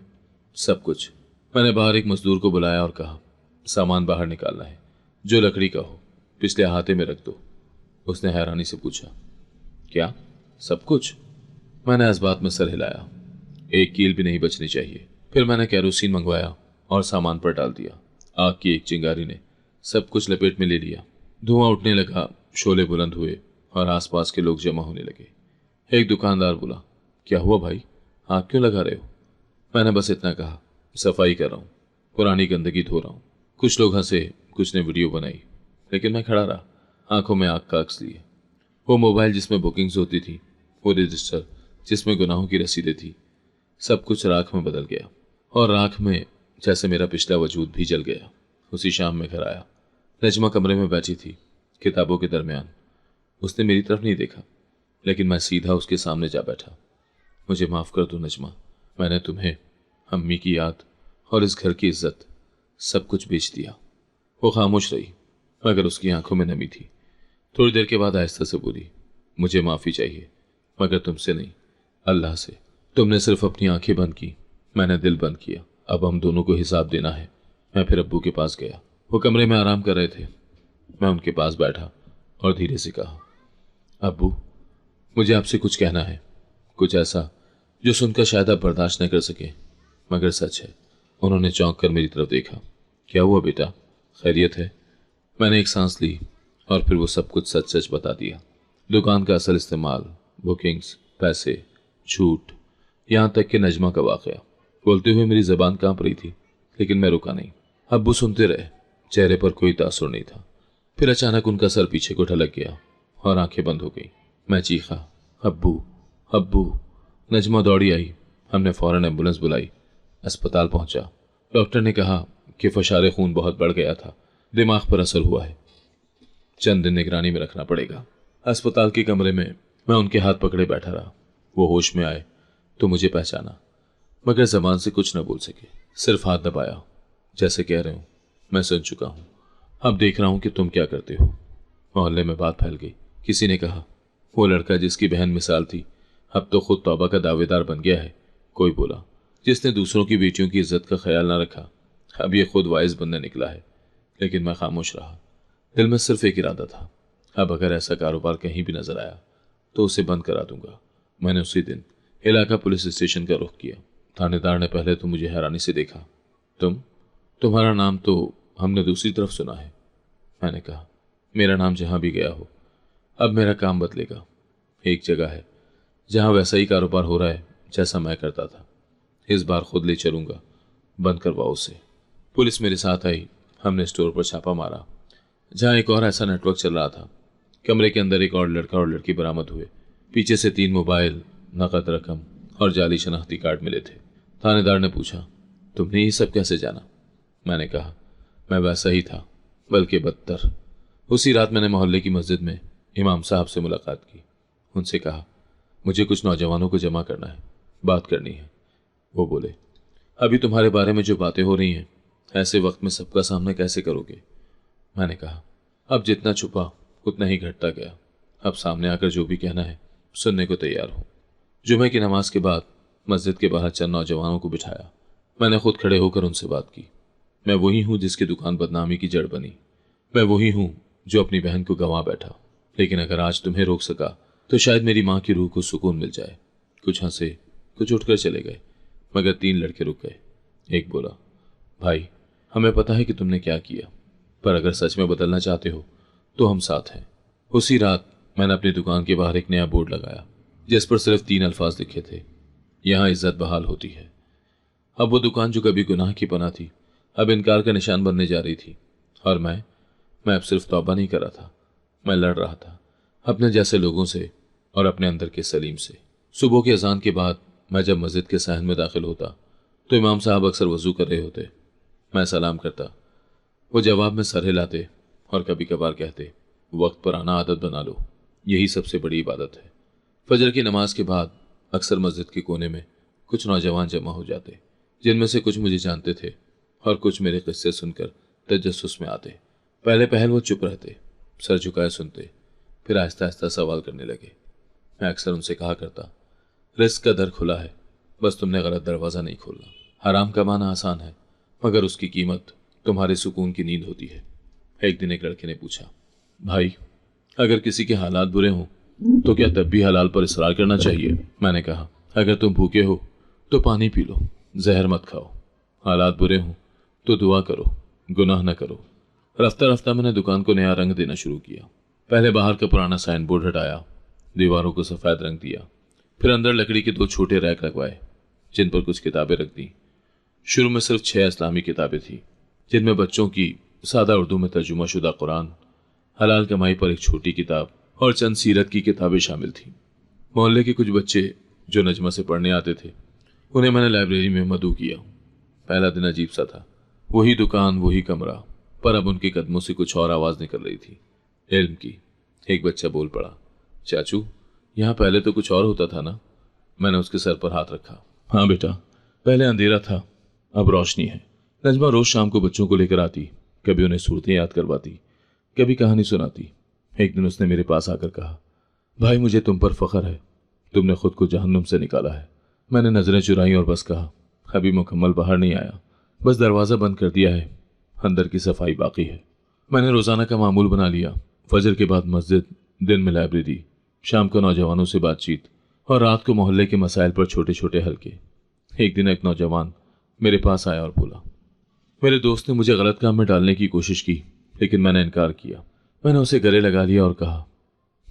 सब कुछ। मैंने बाहर एक मजदूर को बुलाया और कहा, सामान बाहर निकालना है, जो लकड़ी का हो, पिछले अहाते में रख दो। उसने हैरानी से पूछा, क्या सब कुछ? मैंने इस बात में सर हिलाया, एक कील भी नहीं बचनी चाहिए। फिर मैंने कैरोसिन मंगवाया और सामान पर डाल दिया। आग की एक चिंगारी ने सब कुछ लपेट में ले लिया। धुआं उठने लगा, शोले बुलंद हुए और आसपास के लोग जमा होने लगे। एक दुकानदार बोला, क्या हुआ भाई, आग क्यों लगा रहे हो? मैंने बस इतना कहा, सफाई कर रहा हूँ, पुरानी गंदगी धो रहा हूँ। कुछ लोग हंसे, कुछ ने वीडियो बनाई, लेकिन मैं खड़ा रहा, आंखों में आग का अक्स लिए। वो मोबाइल जिसमें बुकिंग्स होती थी, वो रजिस्टर जिसमें गुनाहों की रसीदें थी, सब कुछ राख में बदल गया। और राख में जैसे मेरा पिछला वजूद भी जल गया। उसी शाम में घर आया। नजमा कमरे में बैठी थी, किताबों के दरमियान। उसने मेरी तरफ नहीं देखा, लेकिन मैं सीधा उसके सामने जा बैठा। मुझे माफ़ कर दो नजमा, मैंने तुम्हें, अम्मी की याद और इस घर की इज्जत सब कुछ बेच दिया। वो खामोश रही, मगर उसकी आंखों में नमी थी। थोड़ी देर के बाद आहिस्ता से बोली, मुझे माफ़ी चाहिए, मगर तुमसे नहीं, अल्लाह से। तुमने सिर्फ अपनी आंखें बंद की, मैंने दिल बंद किया। अब हम दोनों को हिसाब देना है। मैं फिर अब्बू के पास गया। वो कमरे में आराम कर रहे थे। मैं उनके पास बैठा और धीरे से कहा, अब्बू, मुझे आपसे कुछ कहना है, कुछ ऐसा जो सुनकर शायद आप बर्दाश्त न कर सके, मगर सच है। उन्होंने चौंक कर मेरी तरफ देखा। क्या हुआ बेटा, खैरियत है? मैंने एक सांस ली और फिर वो सब कुछ सच सच बता दिया। दुकान का असल इस्तेमाल, बुकिंग्स, पैसे, झूठ, यहाँ तक कि नजमा का वाकया। बोलते हुए मेरी जबान कांप रही थी, लेकिन मैं रुका नहीं। अब्बू सुनते रहे, चेहरे पर कोई तासुर नहीं था। फिर अचानक उनका सर पीछे को ढलक गया और आंखें बंद हो गई। मैं चीखा, अब्बू अब्बू। नजमा दौड़ी आई। हमने फौरन एम्बुलेंस बुलाई। अस्पताल पहुंचा। डॉक्टर ने कहा कि फशारे खून बहुत बढ़ गया था, दिमाग पर असर हुआ है, चंद दिन निगरानी में रखना पड़ेगा। अस्पताल के कमरे में मैं उनके हाथ पकड़े बैठा रहा। वो होश में आए तो मुझे पहचाना, मगर जबान से कुछ न बोल सके, सिर्फ हाथ दबाया, जैसे कह रहे हो मैं सुन चुका हूं, अब देख रहा हूं कि तुम क्या करते हो। मोहल्ले में बात फैल गई। किसी ने कहा, वो लड़का जिसकी बहन मिसाल थी अब तो खुद तौबा का दावेदार बन गया है। कोई बोला, जिसने दूसरों की बेटियों की इज्जत का ख्याल ना रखा अब ये खुद वाइज बनने निकला है। लेकिन मैं खामोश रहा। दिल में सिर्फ एक इरादा था, अब अगर ऐसा कारोबार कहीं भी नजर आया तो उसे बंद करा दूंगा। मैंने उसी दिन इलाका पुलिस स्टेशन का रुख किया। थानेदार ने पहले तो मुझे हैरानी से देखा। तुम्हारा नाम तो हमने दूसरी तरफ सुना है। मैंने कहा, मेरा नाम जहां भी गया हो, अब मेरा काम बदलेगा। एक जगह है जहां वैसा ही कारोबार हो रहा है जैसा मैं करता था। इस बार खुद ले चलूंगा, बंद करवाओ उसे। पुलिस मेरे साथ आई। हमने स्टोर पर छापा मारा जहां एक और ऐसा नेटवर्क चल रहा था। कमरे के अंदर एक और लड़का और लड़की बरामद हुए। पीछे से 3 मोबाइल, नकद रकम और जाली शनाख्ती कार्ड मिले थे। थानेदार ने पूछा, तुमने ये सब कैसे जाना? मैंने कहा, मैं वैसा ही था, बल्कि बदतर। उसी रात मैंने मोहल्ले की मस्जिद में इमाम साहब से मुलाकात की। उनसे कहा, मुझे कुछ नौजवानों को जमा करना है, बात करनी है। वो बोले, अभी तुम्हारे बारे में जो बातें हो रही हैं, ऐसे वक्त में सबका सामना कैसे करोगे? मैंने कहा, अब जितना छुपा उतना ही घटता गया। अब सामने आकर जो भी कहना है सुनने को तैयार हूं। जुमे की नमाज के बाद मस्जिद के बाहर चंद नौजवानों को बिठाया। मैंने खुद खड़े होकर उनसे बात की। मैं वही हूं जिसकी दुकान बदनामी की जड़ बनी। मैं वही हूं जो अपनी बहन को गंवा बैठा। लेकिन अगर आज तुम्हें रोक सका तो शायद मेरी मां की रूह को सुकून मिल जाए। कुछ हंसे, कुछ उठकर चले गए, मगर 3 लड़के रुक गए। एक बोला, भाई हमें पता है कि तुमने क्या किया, पर अगर सच में बदलना चाहते हो तो हम साथ हैं। उसी रात मैंने अपनी दुकान के बाहर एक नया बोर्ड लगाया जिस पर सिर्फ 3 अल्फाज लिखे थे, यहां इज्जत बहाल होती है। अब वो दुकान जो कभी गुनाह की पनाह थी अब इनकार का निशान बनने जा रही थी। और मैं अब सिर्फ तौबा नहीं कर रहा था, मैं लड़ रहा था अपने जैसे लोगों से और अपने अंदर के सलीम से। सुबह की अजान के बाद मैं जब मस्जिद के सहन में दाखिल होता तो इमाम साहब अक्सर वजू कर रहे होते। मैं सलाम करता, वो जवाब में सर हिलाते और कभी कभार कहते, वक्त पर आना आदत बना लो, यही सबसे बड़ी इबादत है। फजर की नमाज के बाद अक्सर मस्जिद के कोने में कुछ नौजवान जमा हो जाते, जिनमें से कुछ मुझे जानते थे और कुछ मेरे किस्से सुनकर तजस्सुस में आते। पहले पहल वो चुप रहते, सर झुकाए सुनते, फिर आहिस्ता आहिस्ता सवाल करने लगे। मैं अक्सर उनसे कहा करता, रिस्क का दर खुला है, बस तुमने गलत दरवाज़ा नहीं खोलना। हराम कमाना आसान है, मगर उसकी कीमत तुम्हारे सुकून की नींद होती है। एक दिन एक लड़के ने पूछा, भाई अगर किसी के हालात बुरे हों तो क्या तब भी हलाल पर इसरार करना चाहिए? मैंने कहा, अगर तुम भूखे हो तो पानी पी लो, जहर मत खाओ। हालात बुरे हों तो दुआ करो, गुनाह न करो। रफ्ता रफ्ता मैंने दुकान को नया रंग देना शुरू किया। पहले बाहर का पुराना साइन बोर्ड हटाया, दीवारों को सफ़ेद रंग दिया, फिर अंदर लकड़ी के 2 छोटे रैक लगवाए जिन पर कुछ किताबें रख दी। शुरू में सिर्फ 6 इस्लामी किताबें थी, जिनमें बच्चों की सादा उर्दू में तर्जुमा शुदा कुरान, हलाल कमाई पर एक छोटी किताब और चंद सीरत की किताबें शामिल थीं। मोहल्ले के कुछ बच्चे जो नजमा से पढ़ने आते थे उन्हें मैंने लाइब्रेरी में मदऊ किया। पहला दिन अजीब सा था, वही दुकान, वही कमरा, पर अब उनके कदमों से कुछ और आवाज़ निकल रही थी, इल्म की। एक बच्चा बोल पड़ा, चाचू यहाँ पहले तो कुछ और होता था ना? मैंने उसके सर पर हाथ रखा। हाँ बेटा, पहले अंधेरा था, अब रोशनी है। नजमा रोज शाम को बच्चों को लेकर आती, कभी उन्हें सूरतें याद करवाती, कभी कहानी सुनाती। एक दिन उसने मेरे पास आकर कहा, भाई मुझे तुम पर फख्र है, तुमने खुद को जहन्नुम से निकाला है। मैंने नजरें चुराई और बस कहा, अभी मुकम्मल बाहर नहीं आया, बस दरवाज़ा बंद कर दिया है, अंदर की सफाई बाकी है। मैंने रोज़ाना का मामूल बना लिया, फजर के बाद मस्जिद, दिन में लाइब्रेरी, शाम को नौजवानों से बातचीत और रात को मोहल्ले के मसाइल पर छोटे छोटे हल्के। एक दिन एक नौजवान मेरे पास आया और बोला, मेरे दोस्त ने मुझे गलत काम में डालने की कोशिश की, लेकिन मैंने इनकार किया। मैंने उसे गले लगा लिया और कहा,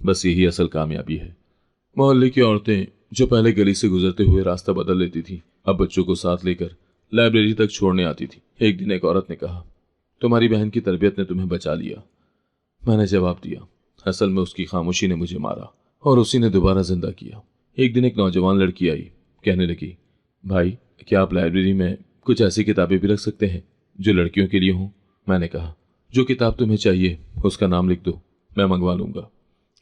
बस यही असल कामयाबी है। मोहल्ले की औरतें जो पहले गली से गुजरते हुए रास्ता बदल लेती थी, अब बच्चों को साथ लेकर लाइब्रेरी तक छोड़ने आती थी। एक दिन एक औरत ने कहा, तुम्हारी बहन की तरबियत ने तुम्हें बचा लिया। मैंने जवाब दिया, असल में उसकी खामोशी ने मुझे मारा और उसी ने दोबारा जिंदा किया। एक दिन एक नौजवान लड़की आई, कहने लगी, भाई क्या आप लाइब्रेरी में कुछ ऐसी किताबें भी रख सकते हैं जो लड़कियों के लिए हों? मैंने कहा, जो किताब तुम्हें चाहिए उसका नाम लिख दो, मैं मंगवा लूंगा।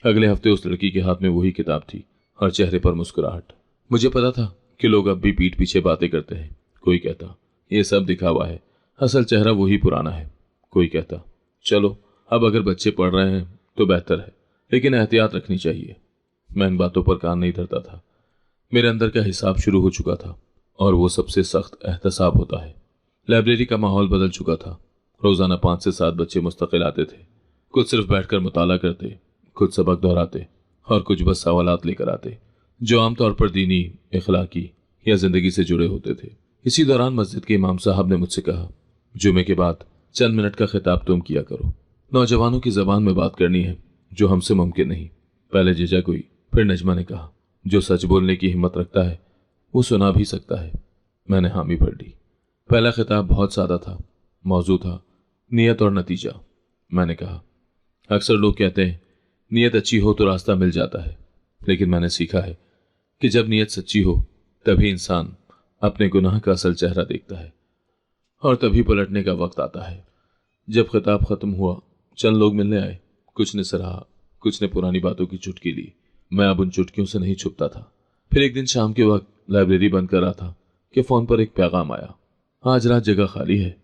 अगले हफ्ते उस लड़की के हाथ में वही किताब थी और चेहरे पर मुस्कुराहट। मुझे पता था कि लोग अब भी पीठ पीछे बातें करते हैं। कोई कहता ये सब दिखावा है, असल चेहरा वही पुराना है। कोई कहता चलो अब अगर बच्चे पढ़ रहे हैं तो बेहतर है, लेकिन एहतियात रखनी चाहिए। मैं इन बातों पर कान नहीं धरता था। मेरे अंदर का हिसाब शुरू हो चुका था और वो सबसे सख्त एहतसाब होता है। लाइब्रेरी का माहौल बदल चुका था। रोजाना 5 से 7 बच्चे मुस्तकिल आते थे। कुछ सिर्फ बैठकर मुताला करते, कुछ सबक दोहराते और कुछ बस सवालात लेकर आते जो आमतौर पर दीनी, इखलाकी या जिंदगी से जुड़े होते थे। इसी दौरान मस्जिद के इमाम साहब ने मुझसे कहा, जुमे के बाद चंद मिनट का खिताब तुम किया करो। नौजवानों की जबान में बात करनी है जो हमसे मुमकिन नहीं। पहले जीजा कोई, फिर नजमा ने कहा, जो सच बोलने की हिम्मत रखता है वो सुना भी सकता है। मैंने हामी भर ली। पहला खिताब बहुत सादा था। मौजू था नियत और नतीजा। मैंने कहा, अक्सर लोग कहते हैं नियत अच्छी हो तो रास्ता मिल जाता है, लेकिन मैंने सीखा है कि जब नियत सच्ची हो तभी इंसान अपने गुनाह का असल चेहरा देखता है और तभी पलटने का वक्त आता है। जब खिताब खत्म हुआ, चंद लोग मिलने आए। कुछ ने सराहा, कुछ ने पुरानी बातों की चुटकी ली। मैं अब उन चुटकियों से नहीं छुपता था। फिर एक दिन शाम के वक्त लाइब्रेरी बंद कर रहा था कि फोन पर एक पैगाम आया, आज रात जगह खाली है।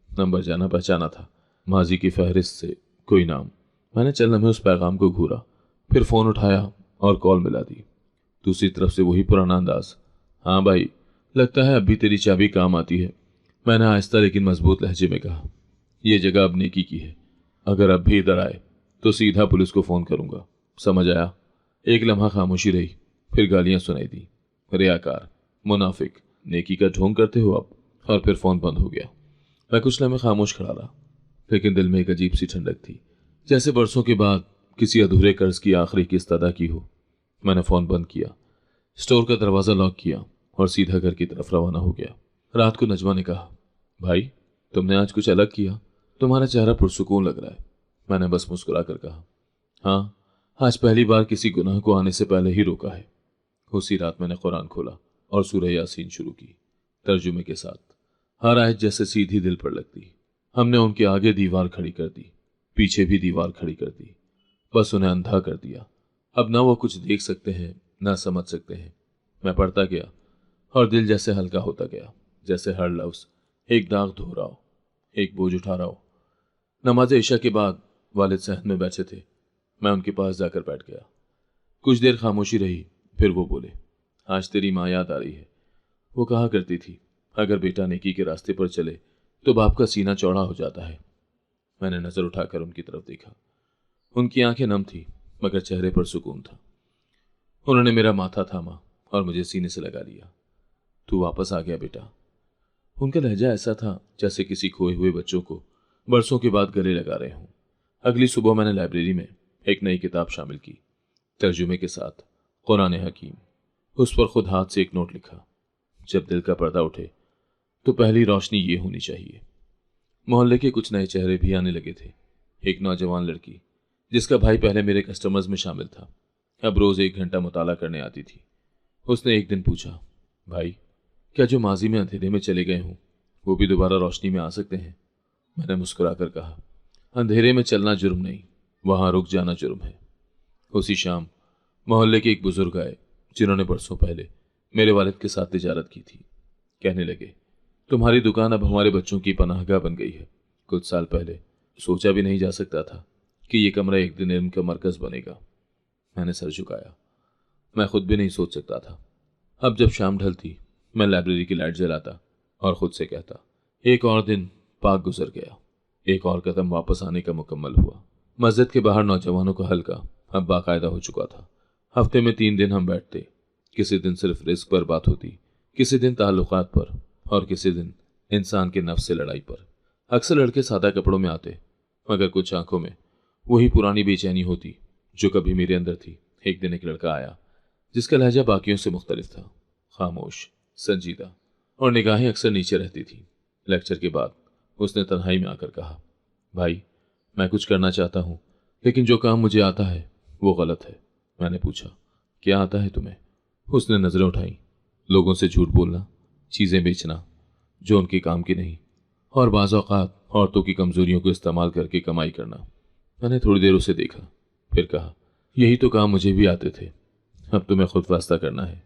नंबर जाना पहचाना था, माजी की फहरिस्त से कोई नाम। मैंने चलने में उस पैगाम को घूरा, फिर फोन उठाया और कॉल मिला दी। दूसरी तरफ से वही पुराना अंदाज, हाँ भाई, लगता है अब भी तेरी चाबी काम आती है। मैंने आहिस्ता लेकिन मजबूत लहजे में कहा, यह जगह अब नेकी की है, अगर अब भी इधर आए तो सीधा पुलिस को फोन करूंगा, समझ आया? एक लम्हा खामोशी रही, फिर गालियां सुनाई दी, रियाकार, मुनाफिक, नेकी का ढोंग करते हो अब। और फिर फोन बंद हो गया। मैं कुछ लम्हे खामोश खड़ा रहा, लेकिन दिल में एक अजीब सी ठंडक थी, जैसे बरसों के बाद किसी अधूरे कर्ज की आखिरी किस्त अदा की हो। मैंने फोन बंद किया, स्टोर का दरवाजा लॉक किया और सीधा घर की तरफ रवाना हो गया। रात को नजमा ने कहा, भाई तुमने आज कुछ अलग किया, तुम्हारा चेहरा पुरसुकून लग रहा है। मैंने बस मुस्कुरा कर कहा, हाँ, आज पहली बार किसी गुनाह को आने से पहले ही रोका है। उसी रात मैंने कुरान खोला और सूरह यासीन शुरू की, तर्जुमे के साथ। हर आयत जैसे सीधी दिल पर लगती। हमने उनके आगे दीवार खड़ी कर दी, पीछे भी दीवार खड़ी कर दी, बस उन्हें अंधा कर दिया। अब ना वो कुछ देख सकते हैं ना समझ सकते हैं। मैं पढ़ता गया और दिल जैसे हल्का होता गया, जैसे हर लफ्ज एक दाग धो रहा हो, एक बोझ उठा रहा हो। नमाज इशा के बाद वालिद सहन में बैठे थे। मैं उनके पास जाकर बैठ गया। कुछ देर खामोशी रही, फिर वो बोले, आज तेरी माँ याद आ रही है। वो कहा करती थी, अगर बेटा नेकी के रास्ते पर चले तो बाप का सीना चौड़ा हो जाता है। मैंने नजर उठाकर उनकी तरफ देखा। उनकी आंखें नम थी, मगर चेहरे पर सुकून था। उन्होंने मेरा माथा थामा और मुझे सीने से लगा लिया। तू वापस आ गया बेटा। उनका लहजा ऐसा था जैसे किसी खोए हुए बच्चों को बरसों के बाद गले लगा रहे हों। अगली सुबह मैंने लाइब्रेरी में एक नई किताब शामिल की, तर्जुमे के साथ कुरान हकीम। उस पर खुद हाथ से एक नोट लिखा, जब दिल का पर्दा उठे तो पहली रोशनी ये होनी चाहिए। मोहल्ले के कुछ नए चेहरे भी आने लगे थे। एक नौजवान लड़की जिसका भाई पहले मेरे कस्टमर्स में शामिल था, अब रोज 1 घंटा मुताला करने आती थी। उसने एक दिन पूछा, भाई क्या जो माजी में अंधेरे में चले गए हों वो भी दोबारा रोशनी में आ सकते हैं? मैंने मुस्कुराकर कहा, अंधेरे में चलना जुर्म नहीं, वहां रुक जाना जुर्म है। उसी शाम मोहल्ले के एक बुजुर्ग आए जिन्होंने बरसों पहले मेरे वालिद के साथ तिजारत की थी। कहने लगे, तुम्हारी दुकान अब हमारे बच्चों की पनाहगाह बन गई है। कुछ साल पहले सोचा भी नहीं जा सकता था कि ये कमरा एक दिन इल्म का मरकज बनेगा। मैंने सर झुकाया। मैं खुद भी नहीं सोच सकता था। अब जब शाम ढलती मैं लाइब्रेरी की लाइट जलाता और खुद से कहता, एक और दिन पाक गुजर गया, एक और कदम वापस आने का मुकम्मल हुआ। मस्जिद के बाहर नौजवानों का हल्का अब बाकायदा हो चुका था। हफ्ते में 3 दिन हम बैठते। किसी दिन सिर्फ रिस्क पर बात होती, किसी दिन ताल्लुकात पर और किसी दिन इंसान के नफ्स से लड़ाई पर। अक्सर लड़के सादा कपड़ों में आते, मगर कुछ आंखों में वही पुरानी बेचैनी होती जो कभी मेरे अंदर थी। एक दिन एक लड़का आया जिसका लहजा बाकियों से मुख्तलिफ था, खामोश, संजीदा, और निगाहें अक्सर नीचे रहती थी। लेक्चर के बाद उसने तन्हाई में आकर कहा, भाई, मैं कुछ करना चाहता हूँ, लेकिन जो काम मुझे आता है वो गलत है। मैंने पूछा, क्या आता है तुम्हें? उसने नजरें उठाई। लोगों से झूठ बोलना, चीजें बेचना जो उनके काम की नहीं, और बाज़ औक़ात औरतों की कमजोरियों को इस्तेमाल करके कमाई करना। मैंने थोड़ी देर उसे देखा, फिर कहा, यही तो काम मुझे भी आते थे। अब तुम्हें खुद फैसला करना है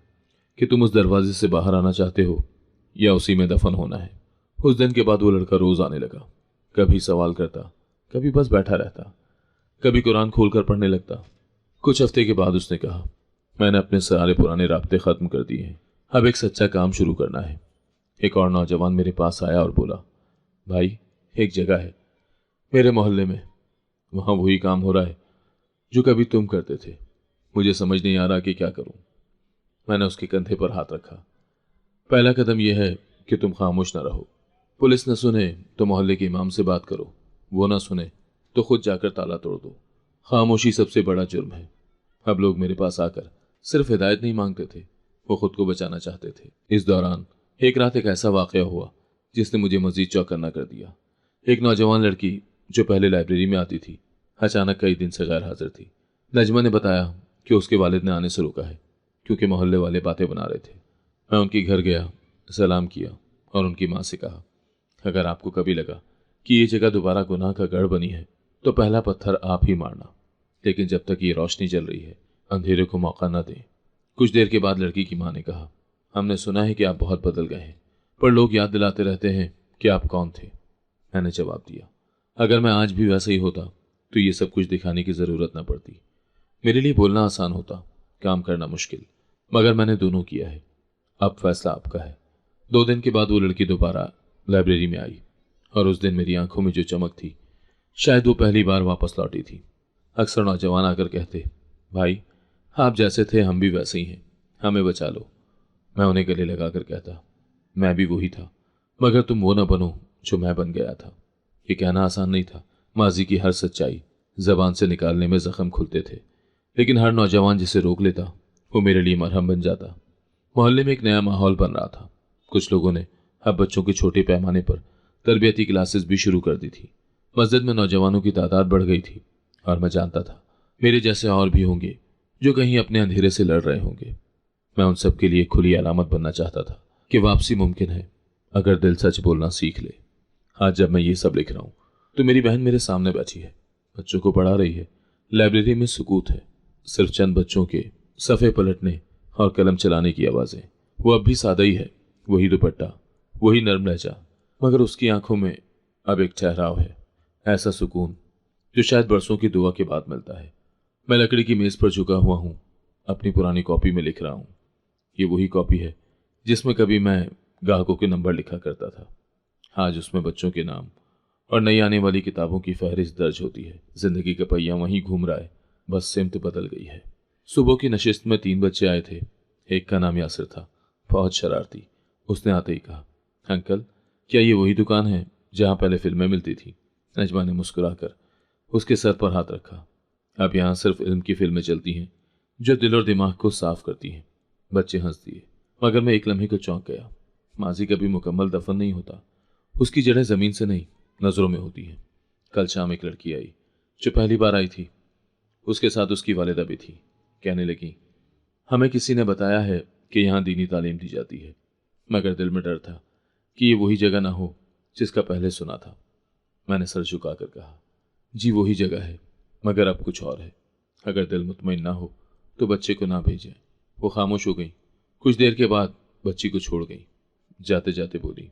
कि तुम उस दरवाजे से बाहर आना चाहते हो या उसी में दफन होना है। उस दिन के बाद वो लड़का रोज आने लगा। कभी सवाल करता, कभी बस बैठा रहता, कभी कुरान खोलकर पढ़ने लगता। कुछ हफ्ते के बाद उसने कहा, मैंने अपने सारे पुराने राब्ते खत्म कर दिए हैं, अब एक सच्चा काम शुरू करना है। एक और नौजवान मेरे पास आया और बोला, भाई, एक जगह है मेरे मोहल्ले में, वहां वही काम हो रहा है जो कभी तुम करते थे। मुझे समझ नहीं आ रहा कि क्या करूं। मैंने उसके कंधे पर हाथ रखा। पहला कदम यह है कि तुम खामोश न रहो। पुलिस न सुने तो मोहल्ले के इमाम से बात करो, वो न सुने तो खुद जाकर ताला तोड़ दो। खामोशी सबसे बड़ा जुर्म है। अब लोग मेरे पास आकर सिर्फ हिदायत नहीं मांगते थे, वो खुद को बचाना चाहते थे। इस दौरान एक रात एक ऐसा वाकया हुआ जिसने मुझे मजीद चौकन्ना कर दिया। एक नौजवान लड़की जो पहले लाइब्रेरी में आती थी, अचानक कई दिन से गैर हाजिर थी। नजमा ने बताया कि उसके वालिद ने आने से रोका है क्योंकि मोहल्ले वाले बातें बना रहे थे। मैं उनके घर गया, सलाम किया और उनकी माँ से कहा, अगर आपको कभी लगा कि ये जगह दोबारा गुनाह का गढ़ बनी है तो पहला पत्थर आप ही मारना, लेकिन जब तक ये रोशनी जल रही है अंधेरे को मौका न दें। कुछ देर के बाद लड़की की माँ ने कहा, हमने सुना है कि आप बहुत बदल गए हैं, पर लोग याद दिलाते रहते हैं कि आप कौन थे। मैंने जवाब दिया, अगर मैं आज भी वैसा ही होता तो ये सब कुछ दिखाने की जरूरत न पड़ती। मेरे लिए बोलना आसान होता, काम करना मुश्किल, मगर मैंने दोनों किया है। अब फैसला आपका है। 2 दिन के बाद वो लड़की दोबारा लाइब्रेरी में आई और उस दिन मेरी आंखों में जो चमक थी, शायद वो पहली बार वापस लौटी थी। अक्सर नौजवान आकर कहते, भाई, आप जैसे थे हम भी वैसे ही हैं, हमें बचा लो। मैं उन्हें गले लगाकर कहता, मैं भी वही था, मगर तुम वो न बनो जो मैं बन गया था। ये कहना आसान नहीं था। माजी की हर सच्चाई जबान से निकालने में जख्म खुलते थे, लेकिन हर नौजवान जिसे रोक लेता वो मेरे लिए मरहम बन जाता। मोहल्ले में एक नया माहौल बन रहा था। कुछ लोगों ने अब बच्चों के छोटे पैमाने पर तरबियती क्लासेस भी शुरू कर दी थी। मस्जिद में नौजवानों की तादाद बढ़ गई थी और मैं जानता था मेरे जैसे और भी होंगे जो कहीं अपने अंधेरे से लड़ रहे होंगे। मैं उन सब के लिए खुली अलामत बनना चाहता था कि वापसी मुमकिन है अगर दिल सच बोलना सीख ले। आज जब मैं ये सब लिख रहा हूं तो मेरी बहन मेरे सामने बैठी है, बच्चों को पढ़ा रही है। लाइब्रेरी में सुकूत है, सिर्फ चंद बच्चों के सफ़े पलटने और कलम चलाने की आवाज़ें। वो अब भी सादा ही है, वही दुपट्टा, वही नर्म लहजा, मगर उसकी आंखों में अब एक ठहराव है, ऐसा सुकून जो शायद बरसों की दुआ के बाद मिलता है। मैं लकड़ी की मेज़ पर झुका हुआ हूँ, अपनी पुरानी कॉपी में लिख रहा हूँ। ये वही कॉपी है जिसमें कभी मैं ग्राहकों के नंबर लिखा करता था। आज उसमें बच्चों के नाम और नई आने वाली किताबों की फहरिस्त दर्ज होती है। जिंदगी का पहिया वहीं घूम रहा है, बस सिमत बदल गई है। सुबह की नशिस्त में 3 बच्चे आए थे। एक का नाम यासिर था, बहुत शरारती। उसने आते ही कहा, अंकल, क्या ये वही दुकान है जहाँ पहले फिल्में मिलती थी? नजमा ने मुस्कुराकर उसके सर पर हाथ रखा। अब यहाँ सिर्फ इल्म की फिल्में चलती हैं जो दिल और दिमाग को साफ करती हैं। बच्चे हंस दिए, मगर मैं एक लम्हे को चौंक गया। माजी कभी मुकम्मल दफन नहीं होता, उसकी जड़ें जमीन से नहीं नजरों में होती हैं। कल शाम एक लड़की आई जो पहली बार आई थी, उसके साथ उसकी वालिदा भी थी। कहने लगी, हमें किसी ने बताया है कि यहाँ दीनी तालीम दी जाती है, मगर दिल में डर था कि ये वही जगह ना हो जिसका पहले सुना था। मैंने सर झुकाकर कहा, जी वही जगह है, मगर अब कुछ और है। अगर दिल मुतमईन ना हो तो बच्चे को ना भेजें। वो खामोश हो गई। कुछ देर के बाद बच्ची को छोड़ गई। जाते जाते बोली,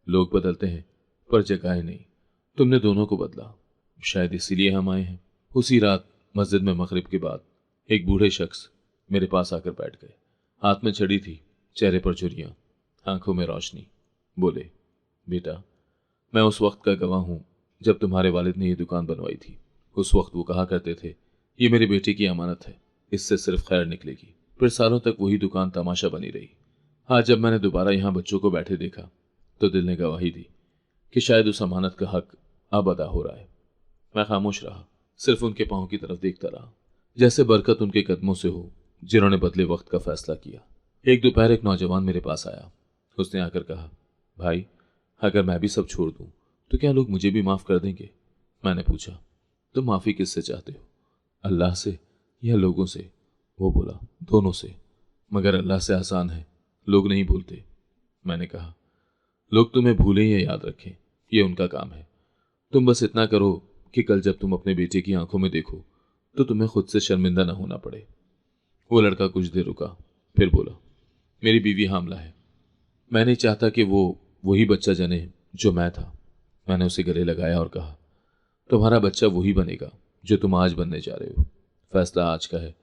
लोग बदलते हैं पर जगहें नहीं। तुमने दोनों को बदला, शायद इसीलिए हम आए हैं। उसी रात मस्जिद में मगरिब के बाद एक बूढ़े शख्स मेरे पास आकर बैठ गए। हाथ में छड़ी थी, चेहरे पर झुर्रियां, आंखों में रोशनी। बोले, बेटा, मैं उस वक्त का गवाह हूं जब तुम्हारे वालिद ने ये दुकान बनवाई थी। उस वक्त वो कहा करते थे, ये मेरे बेटे की अमानत है, इससे सिर्फ खैर निकलेगी। फिर सालों तक वही दुकान तमाशा बनी रही। आज जब मैंने दोबारा यहाँ बच्चों को बैठे देखा तो दिल ने गवाही दी कि शायद उस अमानत का हक अब अदा हो रहा है। मैं खामोश रहा, सिर्फ उनके पांव की तरफ देखता रहा। जैसे बरकत उनके कदमों से हो जिन्होंने बदले वक्त का फैसला किया। एक दोपहर एक नौजवान मेरे पास आया। उसने आकर कहा, भाई, अगर मैं भी सब छोड़ दूं तो क्या लोग मुझे भी माफ कर देंगे? मैंने पूछा, तुम माफी किससे चाहते हो, अल्लाह से या लोगों से? वो बोला, दोनों से, मगर अल्लाह से आसान है, लोग नहीं भूलते। मैंने कहा, लोग तुम्हें भूलें या याद रखें, ये उनका काम है। तुम बस इतना करो कि कल जब तुम अपने बेटे की आंखों में देखो तो तुम्हें खुद से शर्मिंदा न होना पड़े। वो लड़का कुछ देर रुका, फिर बोला, मेरी बीवी हामला है। मैं नहीं चाहता कि वो वही बच्चा जने जो मैं था। मैंने उसे गले लगाया और कहा, तुम्हारा बच्चा वही बनेगा जो तुम आज बनने जा रहे हो। फैसला आज का है,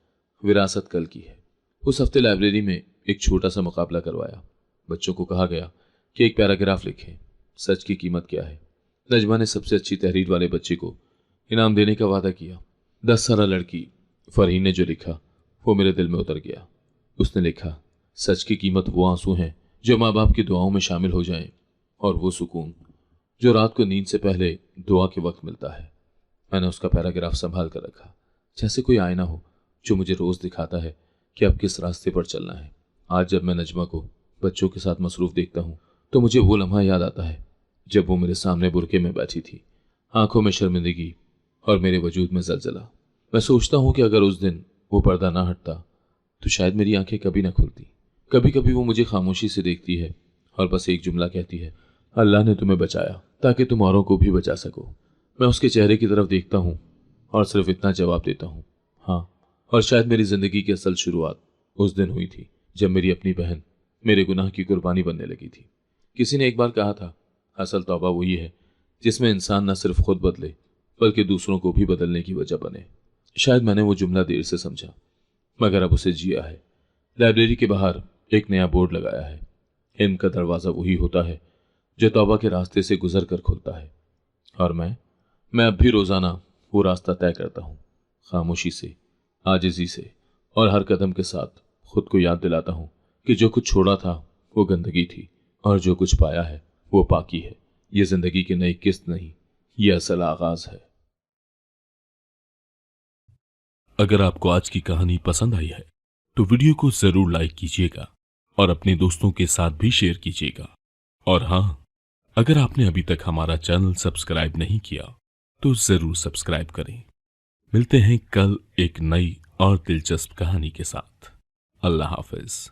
विरासत कल की है। उस हफ्ते लाइब्रेरी में एक छोटा सा मुकाबला करवाया। बच्चों को कहा गया कि एक पैराग्राफ लिखें, सच की कीमत क्या है। नजमा ने सबसे अच्छी तहरीर वाले बच्चे को इनाम देने का वादा किया। 10 साल लड़की फरहीन ने जो लिखा वो मेरे दिल में उतर गया। उसने लिखा, सच की कीमत वो आंसू हैं जो माँ बाप की दुआओं में शामिल हो जाएं, और वो सुकून जो रात को नींद से पहले दुआ के वक्त मिलता है। मैंने उसका पैराग्राफ संभाल कर रखा, जैसे कोई आईना हो जो मुझे रोज दिखाता है कि अब किस रास्ते पर चलना है। आज जब मैं नजमा को बच्चों के साथ मसरूफ देखता हूँ तो मुझे वो लम्हा याद आता है जब वो मेरे सामने बुरके में बैठी थी, आंखों में शर्मिंदगी और मेरे वजूद में जलजला। मैं सोचता हूँ कि अगर उस दिन वो पर्दा ना हटता तो शायद मेरी आंखें कभी ना खुलती। कभी कभी वो मुझे खामोशी से देखती है और बस एक जुमला कहती है, अल्लाह ने तुम्हें बचाया ताकि तुम औरों को भी बचा सको। मैं उसके चेहरे की तरफ देखता हूँ और सिर्फ इतना जवाब देता हूँ, हाँ। और शायद मेरी जिंदगी की असल शुरुआत उस दिन हुई थी जब मेरी अपनी बहन मेरे गुनाह की कुर्बानी बनने लगी थी। किसी ने एक बार कहा था, असल तौबा वही है जिसमें इंसान न सिर्फ खुद बदले बल्कि दूसरों को भी बदलने की वजह बने। शायद मैंने वो जुमला देर से समझा, मगर अब उसे जिया है। लाइब्रेरी के बाहर एक नया बोर्ड लगाया है, इल्म का दरवाज़ा वही होता है जो तौबा के रास्ते से गुजर कर खुलता है। और मैं अब भी रोज़ाना वो रास्ता तय करता हूँ, खामोशी से, आजिज़ी से, और हर कदम के साथ खुद को याद दिलाता हूँ कि जो कुछ छोड़ा था वो गंदगी थी और जो कुछ पाया है वो पाकी है। ये जिंदगी की नई किस्त नहीं, ये असल आगाज है। अगर आपको आज की कहानी पसंद आई है तो वीडियो को जरूर लाइक कीजिएगा और अपने दोस्तों के साथ भी शेयर कीजिएगा। और हाँ, अगर आपने अभी तक हमारा चैनल सब्सक्राइब नहीं किया तो जरूर सब्सक्राइब करें। मिलते हैं कल एक नई और दिलचस्प कहानी के साथ। अल्लाह हाफिज।